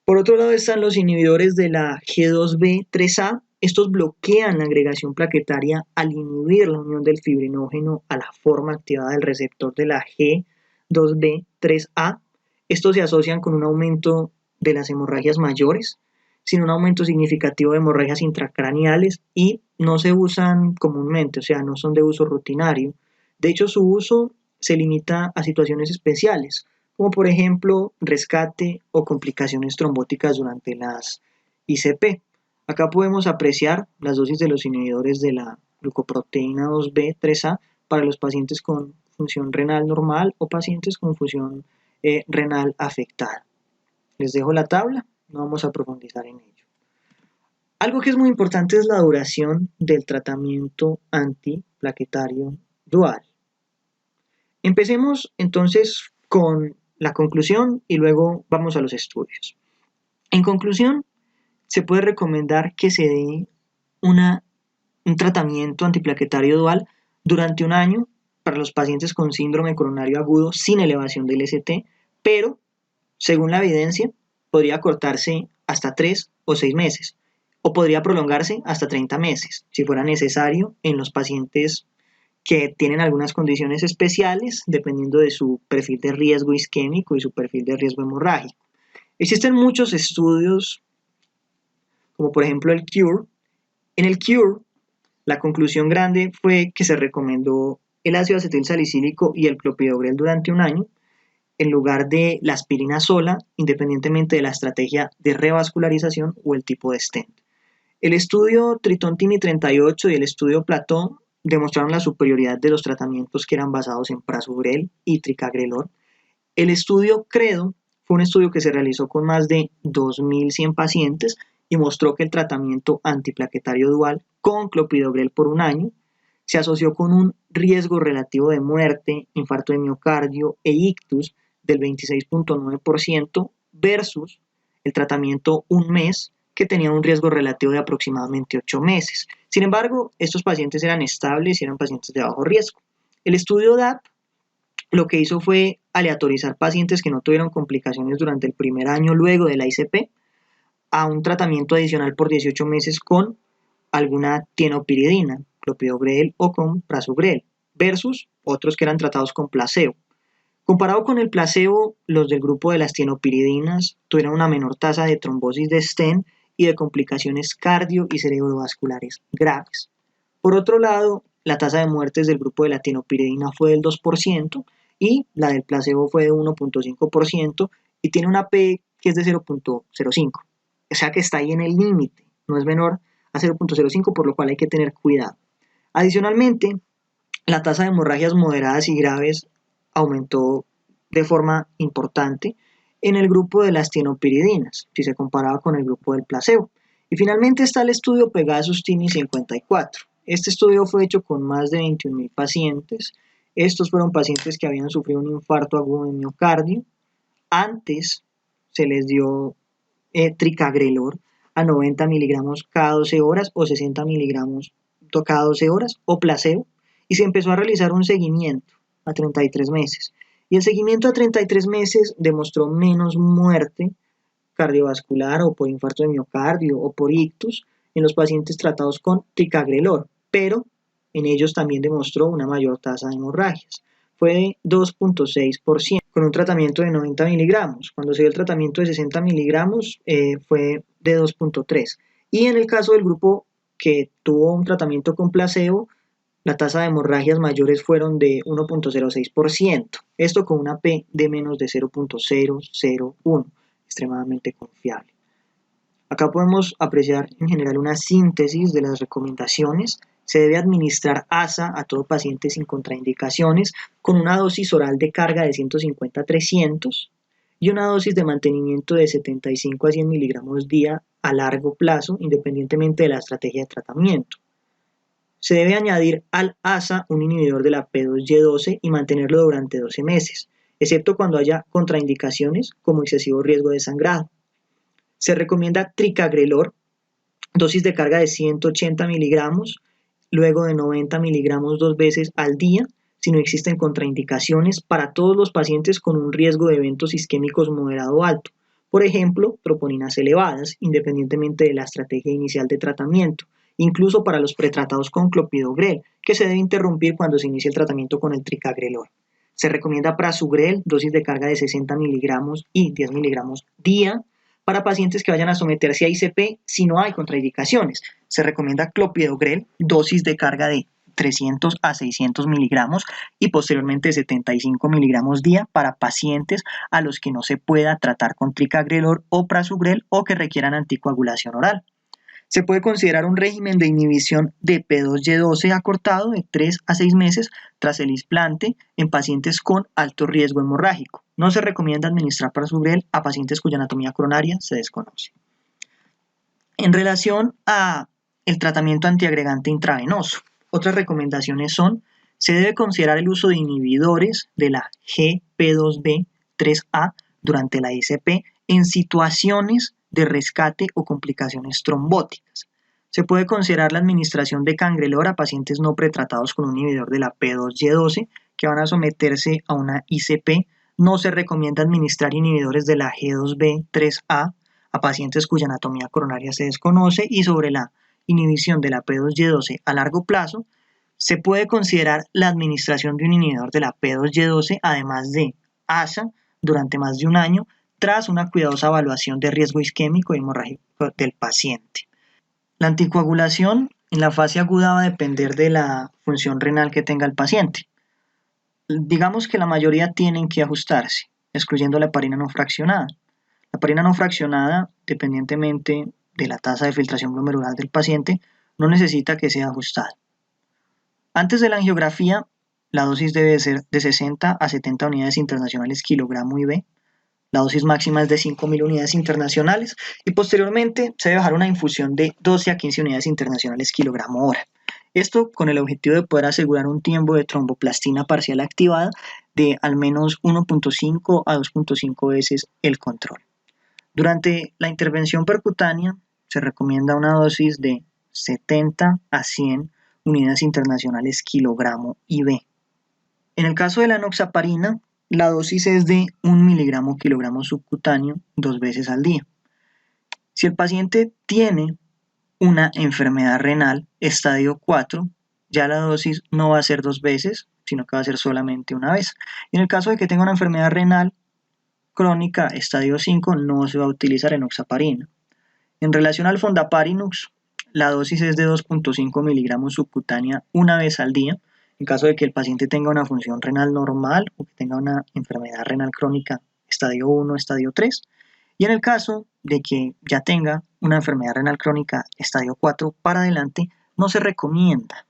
Speaker 1: Por otro lado están los inhibidores de la G2B3A. Estos bloquean la agregación plaquetaria al inhibir la unión del fibrinógeno a la forma activada del receptor de la G2B3A. Estos se asocian con un aumento de las hemorragias mayores, sin un aumento significativo de hemorragias intracraneales y no se usan comúnmente, o sea, no son de uso rutinario. De hecho, su uso se limita a situaciones especiales, como por ejemplo rescate o complicaciones trombóticas durante las ICP. Acá podemos apreciar las dosis de los inhibidores de la glucoproteína 2B3A para los pacientes con función renal normal o pacientes con función renal afectada. Les dejo la tabla, no vamos a profundizar en ello. Algo que es muy importante es la duración del tratamiento antiplaquetario dual. Empecemos entonces con la conclusión y luego vamos a los estudios. En conclusión, se puede recomendar que se dé un tratamiento antiplaquetario dual durante un año para los pacientes con síndrome coronario agudo sin elevación del ST, pero, según la evidencia, podría cortarse hasta 3 o 6 meses, o podría prolongarse hasta 30 meses, si fuera necesario, en los pacientes que tienen algunas condiciones especiales, dependiendo de su perfil de riesgo isquémico y su perfil de riesgo hemorrágico. Existen muchos estudios, como por ejemplo el CURE. En el CURE, la conclusión grande fue que se recomendó el ácido acetilsalicílico y el clopidogrel durante un año, en lugar de la aspirina sola, independientemente de la estrategia de revascularización o el tipo de stent. El estudio Triton-TIMI 38 y el estudio Platón demostraron la superioridad de los tratamientos que eran basados en prasugrel y ticagrelor. El estudio CREDO fue un estudio que se realizó con más de 2.100 pacientes y mostró que el tratamiento antiplaquetario dual con clopidogrel por un año se asoció con un riesgo relativo de muerte, infarto de miocardio e ictus del 26.9% versus el tratamiento un mes, que tenía un riesgo relativo de aproximadamente 8 meses. Sin embargo, estos pacientes eran estables y eran pacientes de bajo riesgo. El estudio DAP lo que hizo fue aleatorizar pacientes que no tuvieron complicaciones durante el primer año luego de la ICP a un tratamiento adicional por 18 meses con alguna tienopiridina, clopidogrel o con prasugrel, versus otros que eran tratados con placebo. Comparado con el placebo, los del grupo de las tienopiridinas tuvieron una menor tasa de trombosis de stent y de complicaciones cardio y cerebrovasculares graves. Por otro lado, la tasa de muertes del grupo de la tienopiridina fue del 2% y la del placebo fue de 1.5% y tiene una P que es de 0.05. O sea que está ahí en el límite, no es menor a 0.05, por lo cual hay que tener cuidado. Adicionalmente, la tasa de hemorragias moderadas y graves aumentó de forma importante en el grupo de las tienopiridinas, si se comparaba con el grupo del placebo. Y finalmente está el estudio Pegasus-TIMI 54. Este estudio fue hecho con más de 21.000 pacientes. Estos fueron pacientes que habían sufrido un infarto agudo de miocardio. Antes se les dio tricagrelor a 90 miligramos cada 12 horas o 60 miligramos cada 12 horas o placebo, y se empezó a realizar un seguimiento a 33 meses. Y el seguimiento a 33 meses demostró menos muerte cardiovascular o por infarto de miocardio o por ictus en los pacientes tratados con ticagrelor, pero en ellos también demostró una mayor tasa de hemorragias. Fue de 2.6% con un tratamiento de 90 miligramos. Cuando se dio el tratamiento de 60 miligramos fue de 2.3. Y en el caso del grupo que tuvo un tratamiento con placebo, la tasa de hemorragias mayores fueron de 1.06%, esto con una P de menos de 0.001, extremadamente confiable. Acá podemos apreciar en general una síntesis de las recomendaciones. Se debe administrar ASA a todo paciente sin contraindicaciones con una dosis oral de carga de 150 a 300 y una dosis de mantenimiento de 75 a 100 miligramos día a largo plazo, independientemente de la estrategia de tratamiento. Se debe añadir al ASA un inhibidor de la P2Y12 y mantenerlo durante 12 meses, excepto cuando haya contraindicaciones como excesivo riesgo de sangrado. Se recomienda tricagrelor, dosis de carga de 180 miligramos, luego de 90 miligramos 2 veces al día, si no existen contraindicaciones, para todos los pacientes con un riesgo de eventos isquémicos moderado o alto. Por ejemplo, troponinas elevadas, independientemente de la estrategia inicial de tratamiento, incluso para los pretratados con clopidogrel, que se debe interrumpir cuando se inicia el tratamiento con el tricagrelor. Se recomienda prasugrel, dosis de carga de 60 miligramos y 10 miligramos día, para pacientes que vayan a someterse a ICP si no hay contraindicaciones. Se recomienda clopidogrel, dosis de carga de 300 a 600 miligramos y posteriormente 75 miligramos día para pacientes a los que no se pueda tratar con tricagrelor o prasugrel o que requieran anticoagulación oral. Se puede considerar un régimen de inhibición de P2Y12 acortado de 3 a 6 meses tras el implante en pacientes con alto riesgo hemorrágico. No se recomienda administrar prasugrel a pacientes cuya anatomía coronaria se desconoce. En relación a el tratamiento antiagregante intravenoso, otras recomendaciones son: se debe considerar el uso de inhibidores de la GP2B3A durante la ICP en situaciones de rescate o complicaciones trombóticas. Se puede considerar la administración de cangrelor a pacientes no pretratados con un inhibidor de la P2Y12 que van a someterse a una ICP. No se recomienda administrar inhibidores de la G2B3A a pacientes cuya anatomía coronaria se desconoce, y sobre la inhibición de la P2Y12 a largo plazo, se puede considerar la administración de un inhibidor de la P2Y12 además de ASA durante más de un año tras una cuidadosa evaluación de riesgo isquémico y hemorrágico del paciente. La anticoagulación en la fase aguda va a depender de la función renal que tenga el paciente. Digamos que la mayoría tienen que ajustarse, excluyendo la heparina no fraccionada. La heparina no fraccionada, dependientemente de la tasa de filtración glomerular del paciente, no necesita que sea ajustada. Antes de la angiografía, la dosis debe ser de 60 a 70 unidades internacionales kilogramo IV. La dosis máxima es de 5.000 unidades internacionales y posteriormente se debe dejar una infusión de 12 a 15 unidades internacionales kilogramo hora. Esto con el objetivo de poder asegurar un tiempo de tromboplastina parcial activada de al menos 1.5 a 2.5 veces el control. Durante la intervención percutánea se recomienda una dosis de 70 a 100 unidades internacionales kilogramo IV. En el caso de la enoxaparina, la dosis es de 1 miligramo kilogramo subcutáneo 2 veces al día. Si el paciente tiene una enfermedad renal estadio 4, ya la dosis no va a ser 2 veces, sino que va a ser solamente una vez. Y en el caso de que tenga una enfermedad renal crónica estadio 5, no se va a utilizar enoxaparina. En relación al fondaparinux, la dosis es de 2.5 miligramos subcutánea una vez al día, en caso de que el paciente tenga una función renal normal o que tenga una enfermedad renal crónica estadio 1, estadio 3. Y en el caso de que ya tenga una enfermedad renal crónica estadio 4 para adelante, no se recomienda.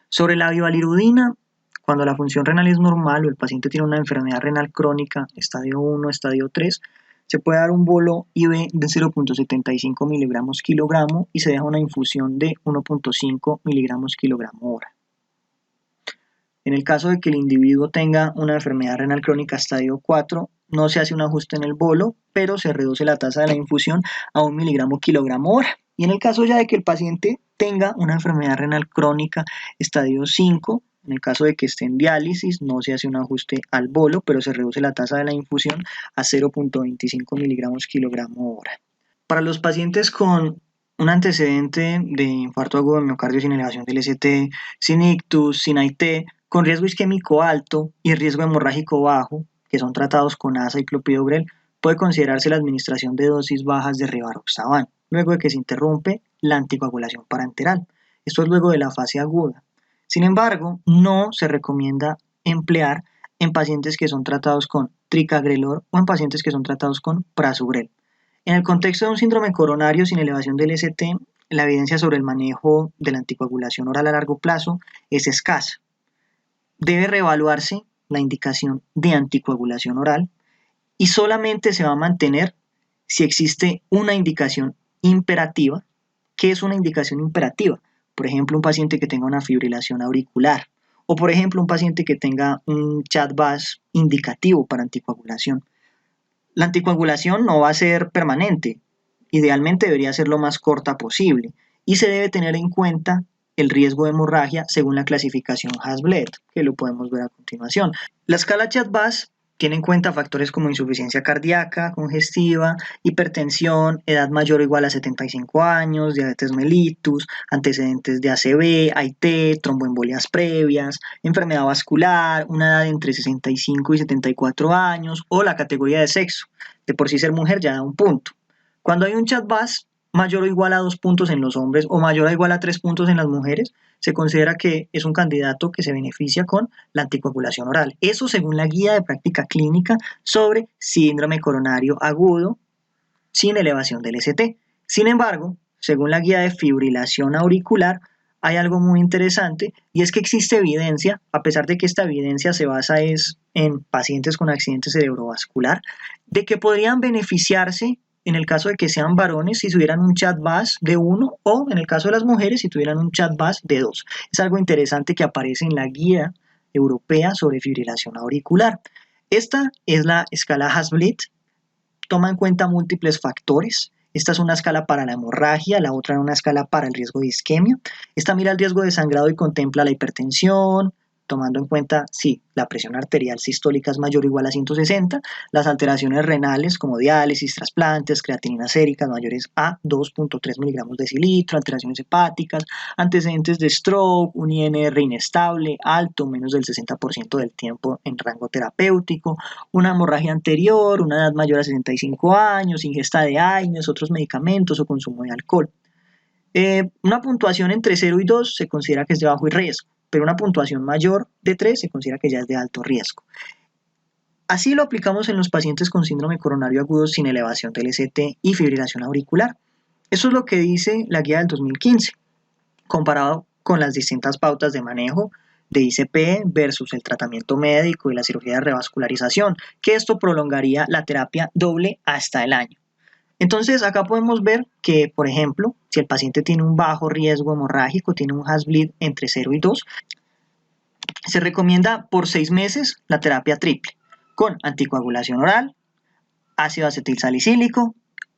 Speaker 1: Sobre la bivalirudina, cuando la función renal es normal o el paciente tiene una enfermedad renal crónica estadio 1, estadio 3, se puede dar un bolo IV de 0.75 miligramos kilogramo y se deja una infusión de 1.5 miligramos kilogramo hora. En el caso de que el individuo tenga una enfermedad renal crónica estadio 4, no se hace un ajuste en el bolo, pero se reduce la tasa de la infusión a 1 miligramo kilogramo hora. Y en el caso ya de que el paciente tenga una enfermedad renal crónica estadio 5, en el caso de que esté en diálisis, no se hace un ajuste al bolo, pero se reduce la tasa de la infusión a 0.25 miligramos kilogramo hora. Para los pacientes con un antecedente de infarto agudo de miocardio sin elevación del ST, sin ictus, sin AIT, con riesgo isquémico alto y riesgo hemorrágico bajo, que son tratados con ASA y clopidogrel, puede considerarse la administración de dosis bajas de rivaroxaban, luego de que se interrumpe la anticoagulación parenteral. Esto es luego de la fase aguda. Sin embargo, no se recomienda emplear en pacientes que son tratados con tricagrelor o en pacientes que son tratados con prasugrel. En el contexto de un síndrome coronario sin elevación del ST, la evidencia sobre el manejo de la anticoagulación oral a largo plazo es escasa. Debe reevaluarse la indicación de anticoagulación oral y solamente se va a mantener si existe una indicación imperativa. ¿Qué es una indicación imperativa? Por ejemplo, un paciente que tenga una fibrilación auricular o por ejemplo un paciente que tenga un CHA2-VAS indicativo para anticoagulación. La anticoagulación no va a ser permanente, idealmente debería ser lo más corta posible y se debe tener en cuenta el riesgo de hemorragia según la clasificación Hasbled, que lo podemos ver a continuación. La escala CHA2-VAS tiene en cuenta factores como insuficiencia cardíaca, congestiva, hipertensión, edad mayor o igual a 75 años, diabetes mellitus, antecedentes de ACV, AIT, tromboembolias previas, enfermedad vascular, una edad entre 65 y 74 años o la categoría de sexo. De por sí ser mujer ya da un punto. Cuando hay un CHA2-VAS mayor o igual a 2 puntos en los hombres o mayor o igual a 3 puntos en las mujeres, se considera que es un candidato que se beneficia con la anticoagulación oral. Eso según la guía de práctica clínica sobre síndrome coronario agudo sin elevación del ST. Sin embargo, según la guía de fibrilación auricular, hay algo muy interesante y es que existe evidencia, a pesar de que esta evidencia se basa en pacientes con accidente cerebrovascular, de que podrían beneficiarse en el caso de que sean varones si tuvieran un CHA2-VAS de 1 o en el caso de las mujeres si tuvieran un CHA2-VAS de 2. Es algo interesante que aparece en la guía europea sobre fibrilación auricular. Esta es la escala Hasbled, toma en cuenta múltiples factores. Esta es una escala para la hemorragia, la otra es una escala para el riesgo de isquemia. Esta mira el riesgo de sangrado y contempla la hipertensión, tomando en cuenta si la presión arterial sistólica es mayor o igual a 160, las alteraciones renales como diálisis, trasplantes, creatinina séricas mayores a 2.3 miligramos decilitro, alteraciones hepáticas, antecedentes de stroke, un INR inestable, alto, menos del 60% del tiempo en rango terapéutico, una hemorragia anterior, una edad mayor a 65 años, ingesta de AINES, otros medicamentos o consumo de alcohol. Una puntuación entre 0 y 2 se considera que es de bajo riesgo, pero una puntuación mayor de 3 se considera que ya es de alto riesgo. Así lo aplicamos en los pacientes con síndrome coronario agudo sin elevación del ST y fibrilación auricular. Eso es lo que dice la guía del 2015, comparado con las distintas pautas de manejo de ICP versus el tratamiento médico y la cirugía de revascularización, que esto prolongaría la terapia doble hasta el año. Entonces acá podemos ver que, por ejemplo, si el paciente tiene un bajo riesgo hemorrágico, tiene un Hasbled entre 0 y 2, se recomienda por 6 meses la terapia triple, con anticoagulación oral, ácido acetilsalicílico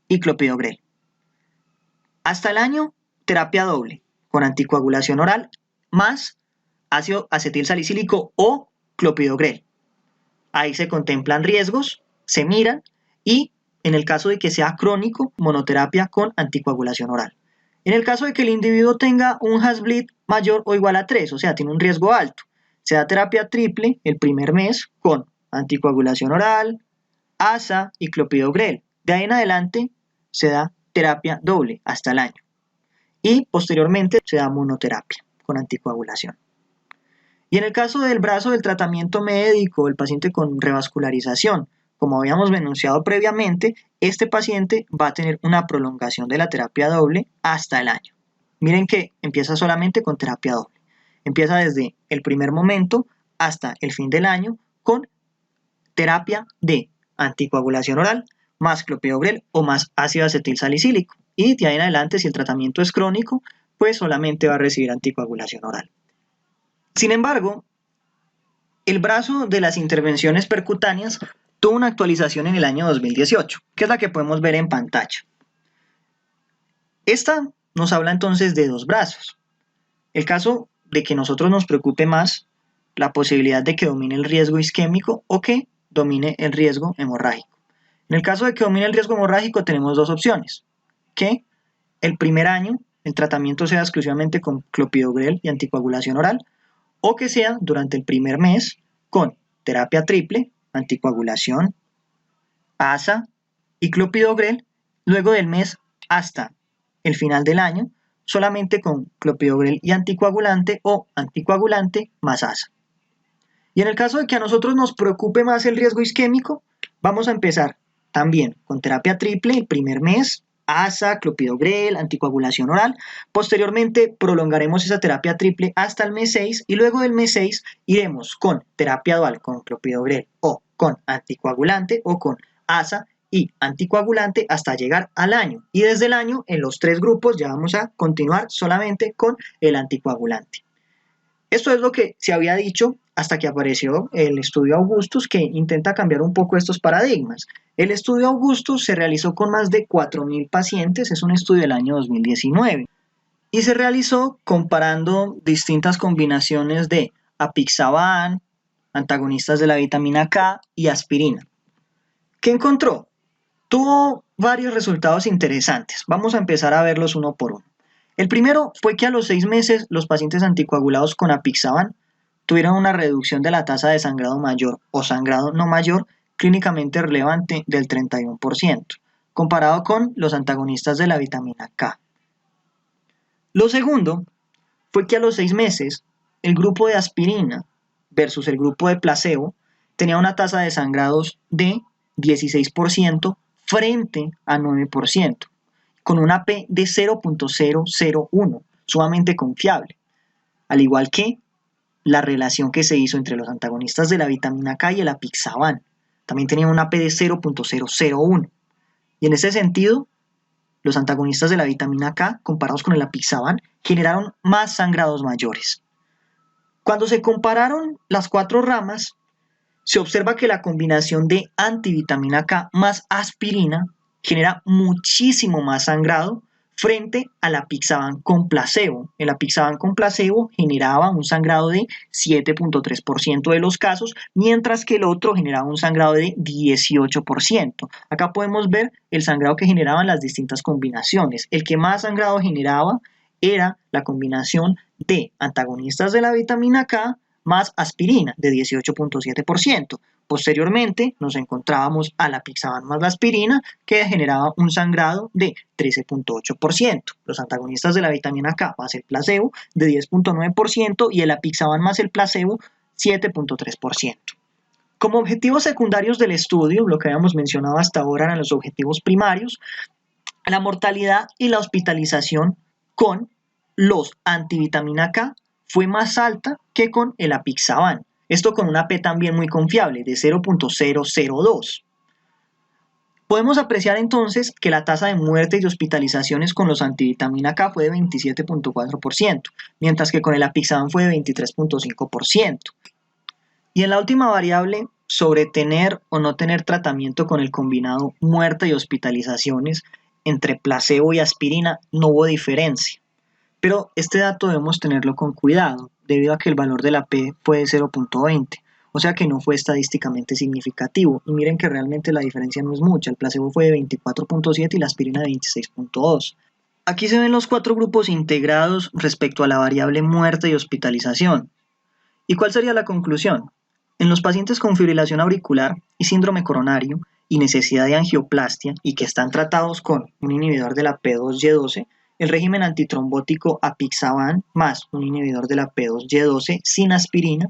Speaker 1: y clopidogrel. Hasta el año, terapia doble, con anticoagulación oral más ácido acetil salicílico o clopidogrel. Ahí se contemplan riesgos, se miran y en el caso de que sea crónico, monoterapia con anticoagulación oral. En el caso de que el individuo tenga un Has-Bleed mayor o igual a 3, o sea, tiene un riesgo alto, se da terapia triple el primer mes con anticoagulación oral, ASA y clopidogrel. De ahí en adelante se da terapia doble hasta el año. Y posteriormente se da monoterapia con anticoagulación. Y en el caso del brazo del tratamiento médico, el paciente con revascularización, como habíamos enunciado previamente, este paciente va a tener una prolongación de la terapia doble hasta el año. Miren que empieza solamente con terapia doble. Empieza desde el primer momento hasta el fin del año con terapia de anticoagulación oral, más clopidogrel o más ácido acetil salicílico. Y de ahí en adelante, si el tratamiento es crónico, pues solamente va a recibir anticoagulación oral. Sin embargo, el brazo de las intervenciones percutáneas tuvo una actualización en el año 2018, que es la que podemos ver en pantalla. Esta nos habla entonces de dos brazos. El caso de que nosotros nos preocupe más la posibilidad de que domine el riesgo isquémico o que domine el riesgo hemorrágico. En el caso de que domine el riesgo hemorrágico tenemos dos opciones, que el primer año el tratamiento sea exclusivamente con clopidogrel y anticoagulación oral, o que sea durante el primer mes con terapia triple, anticoagulación, ASA y clopidogrel, luego del mes hasta el final del año, solamente con clopidogrel y anticoagulante o anticoagulante más ASA. Y en el caso de que a nosotros nos preocupe más el riesgo isquémico, vamos a empezar también con terapia triple el primer mes, ASA, clopidogrel, anticoagulación oral. Posteriormente prolongaremos esa terapia triple hasta el mes 6 y luego del mes 6 iremos con terapia dual con clopidogrel o con anticoagulante o con ASA y anticoagulante hasta llegar al año. Y desde el año en los tres grupos ya vamos a continuar solamente con el anticoagulante. Esto es lo que se había dicho hasta que apareció el estudio Augustus, que intenta cambiar un poco estos paradigmas. El estudio Augustus se realizó con más de 4.000 pacientes, es un estudio del año 2019, y se realizó comparando distintas combinaciones de apixaban, antagonistas de la vitamina K y aspirina. ¿Qué encontró? Tuvo varios resultados interesantes. Vamos a empezar a verlos uno por uno. El primero fue que a los 6 meses los pacientes anticoagulados con apixaban tuvieron una reducción de la tasa de sangrado mayor o sangrado no mayor clínicamente relevante del 31%, comparado con los antagonistas de la vitamina K. Lo segundo fue que a los 6 meses el grupo de aspirina versus el grupo de placebo tenía una tasa de sangrados de 16% frente a 9%, con una P de 0.001, sumamente confiable, al igual que la relación que se hizo entre los antagonistas de la vitamina K y el apixaban. También tenían una P de 0.001. Y en ese sentido, los antagonistas de la vitamina K, comparados con el apixaban, generaron más sangrados mayores. Cuando se compararon las cuatro ramas, se observa que la combinación de antivitamina K más aspirina genera muchísimo más sangrado frente al apixaban con placebo. El apixaban con placebo generaba un sangrado de 7.3% de los casos, mientras que el otro generaba un sangrado de 18%. Acá podemos ver el sangrado que generaban las distintas combinaciones. El que más sangrado generaba era la combinación de antagonistas de la vitamina K más aspirina de 18.7%. Posteriormente nos encontrábamos al apixaban más la aspirina que generaba un sangrado de 13.8%. Los antagonistas de la vitamina K más el placebo de 10.9% y el apixaban más el placebo 7.3%. Como objetivos secundarios del estudio, lo que habíamos mencionado hasta ahora eran los objetivos primarios, la mortalidad y la hospitalización con los antivitamina K fue más alta que con el apixaban. Esto con una P también muy confiable de 0.002. Podemos apreciar entonces que la tasa de muerte y de hospitalizaciones con los antivitamina K fue de 27.4%, mientras que con el apixaban fue de 23.5%. Y en la última variable, sobre tener o no tener tratamiento con el combinado muerte y hospitalizaciones entre placebo y aspirina, no hubo diferencia. Pero este dato debemos tenerlo con cuidado, debido a que el valor de la P fue de 0.20, o sea que no fue estadísticamente significativo. Y miren que realmente la diferencia no es mucha, el placebo fue de 24.7 y la aspirina de 26.2. Aquí se ven los 4 grupos integrados respecto a la variable muerte y hospitalización. ¿Y cuál sería la conclusión? En los pacientes con fibrilación auricular y síndrome coronario y necesidad de angioplastia y que están tratados con un inhibidor de la P2Y12, el régimen antitrombótico apixaban más un inhibidor de la P2Y12 sin aspirina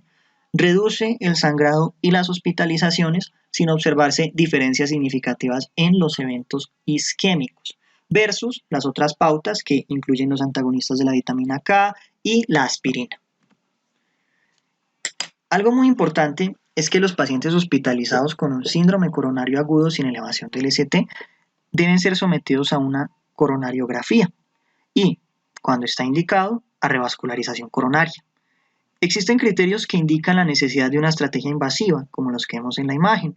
Speaker 1: reduce el sangrado y las hospitalizaciones sin observarse diferencias significativas en los eventos isquémicos versus las otras pautas que incluyen los antagonistas de la vitamina K y la aspirina. Algo muy importante es que los pacientes hospitalizados con un síndrome coronario agudo sin elevación del ST deben ser sometidos a una coronariografía y, cuando está indicado, a revascularización coronaria. Existen criterios que indican la necesidad de una estrategia invasiva, como los que vemos en la imagen.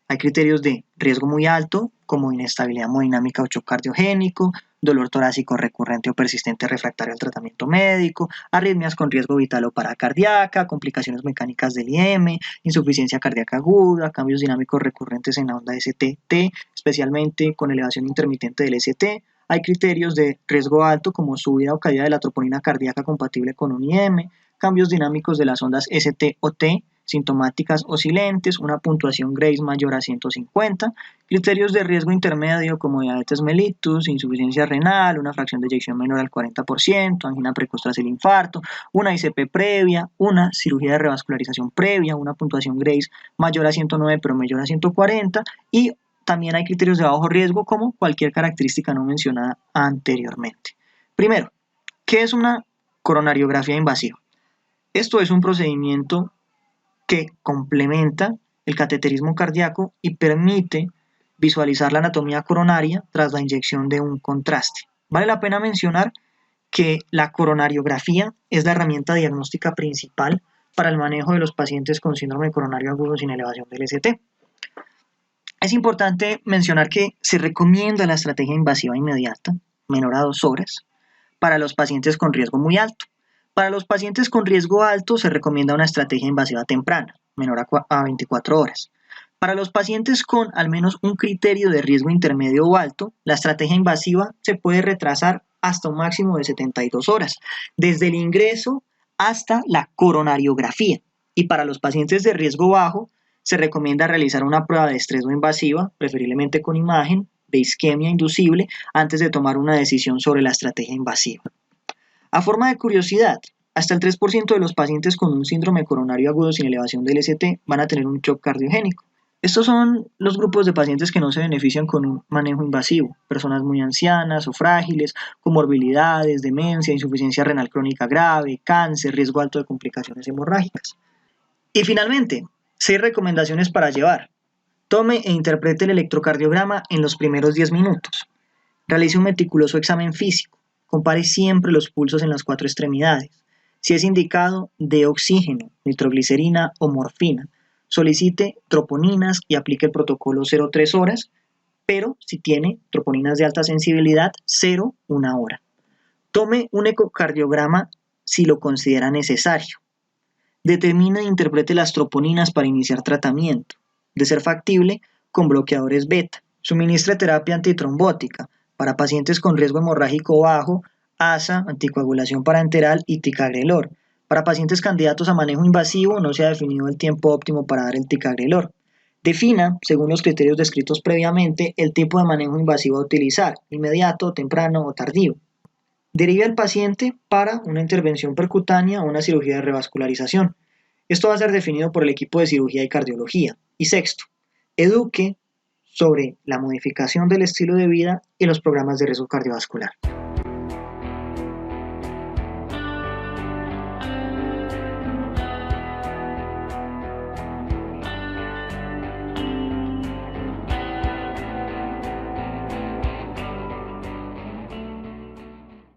Speaker 1: Hay criterios de riesgo muy alto, como inestabilidad hemodinámica o shock cardiogénico, dolor torácico recurrente o persistente refractario al tratamiento médico, arritmias con riesgo vital o paracardíaca, complicaciones mecánicas del IM, insuficiencia cardíaca aguda, cambios dinámicos recurrentes en la onda ST-T, especialmente con elevación intermitente del ST. Hay criterios de riesgo alto como subida o caída de la troponina cardíaca compatible con un IM, cambios dinámicos de las ondas ST o T, sintomáticas o silentes, una puntuación Grace mayor a 150, criterios de riesgo intermedio como diabetes mellitus, insuficiencia renal, una fracción de eyección menor al 40%, angina precoz tras el infarto, una ICP previa, una cirugía de revascularización previa, una puntuación Grace mayor a 109 pero mayor a 140 y también hay criterios de bajo riesgo como cualquier característica no mencionada anteriormente. Primero, ¿qué es una coronariografía invasiva? Esto es un procedimiento que complementa el cateterismo cardíaco y permite visualizar la anatomía coronaria tras la inyección de un contraste. Vale la pena mencionar que la coronariografía es la herramienta diagnóstica principal para el manejo de los pacientes con síndrome coronario agudo sin elevación del ST. Es importante mencionar que se recomienda la estrategia invasiva inmediata, menor a 2 horas, para los pacientes con riesgo muy alto. Para los pacientes con riesgo alto se recomienda una estrategia invasiva temprana, menor a 24 horas. Para los pacientes con al menos un criterio de riesgo intermedio o alto, la estrategia invasiva se puede retrasar hasta un máximo de 72 horas, desde el ingreso hasta la coronariografía. Y para los pacientes de riesgo bajo, se recomienda realizar una prueba de estrés no invasiva, preferiblemente con imagen, de isquemia inducible, antes de tomar una decisión sobre la estrategia invasiva. A forma de curiosidad, hasta el 3% de los pacientes con un síndrome coronario agudo sin elevación del ST van a tener un shock cardiogénico. Estos son los grupos de pacientes que no se benefician con un manejo invasivo, personas muy ancianas o frágiles, comorbilidades, demencia, insuficiencia renal crónica grave, cáncer, riesgo alto de complicaciones hemorrágicas. Y finalmente, 6 recomendaciones para llevar. Tome e interprete el electrocardiograma en los primeros 10 minutos. Realice un meticuloso examen físico. Compare siempre los pulsos en las 4 extremidades. Si es indicado, dé oxígeno, nitroglicerina o morfina. Solicite troponinas y aplique el protocolo 0,3 horas, pero si tiene troponinas de alta sensibilidad, 0,1 hora. Tome un ecocardiograma si lo considera necesario. Determine e interprete las troponinas para iniciar tratamiento. De ser factible, con bloqueadores beta. Suministre terapia antitrombótica para pacientes con riesgo hemorrágico bajo, ASA, anticoagulación parenteral y ticagrelor. Para pacientes candidatos a manejo invasivo no se ha definido el tiempo óptimo para dar el ticagrelor. Defina, según los criterios descritos previamente, el tipo de manejo invasivo a utilizar, inmediato, temprano o tardío. Derive al paciente para una intervención percutánea o una cirugía de revascularización. Esto va a ser definido por el equipo de cirugía y cardiología. Y sexto, eduque sobre la modificación del estilo de vida y los programas de riesgo cardiovascular.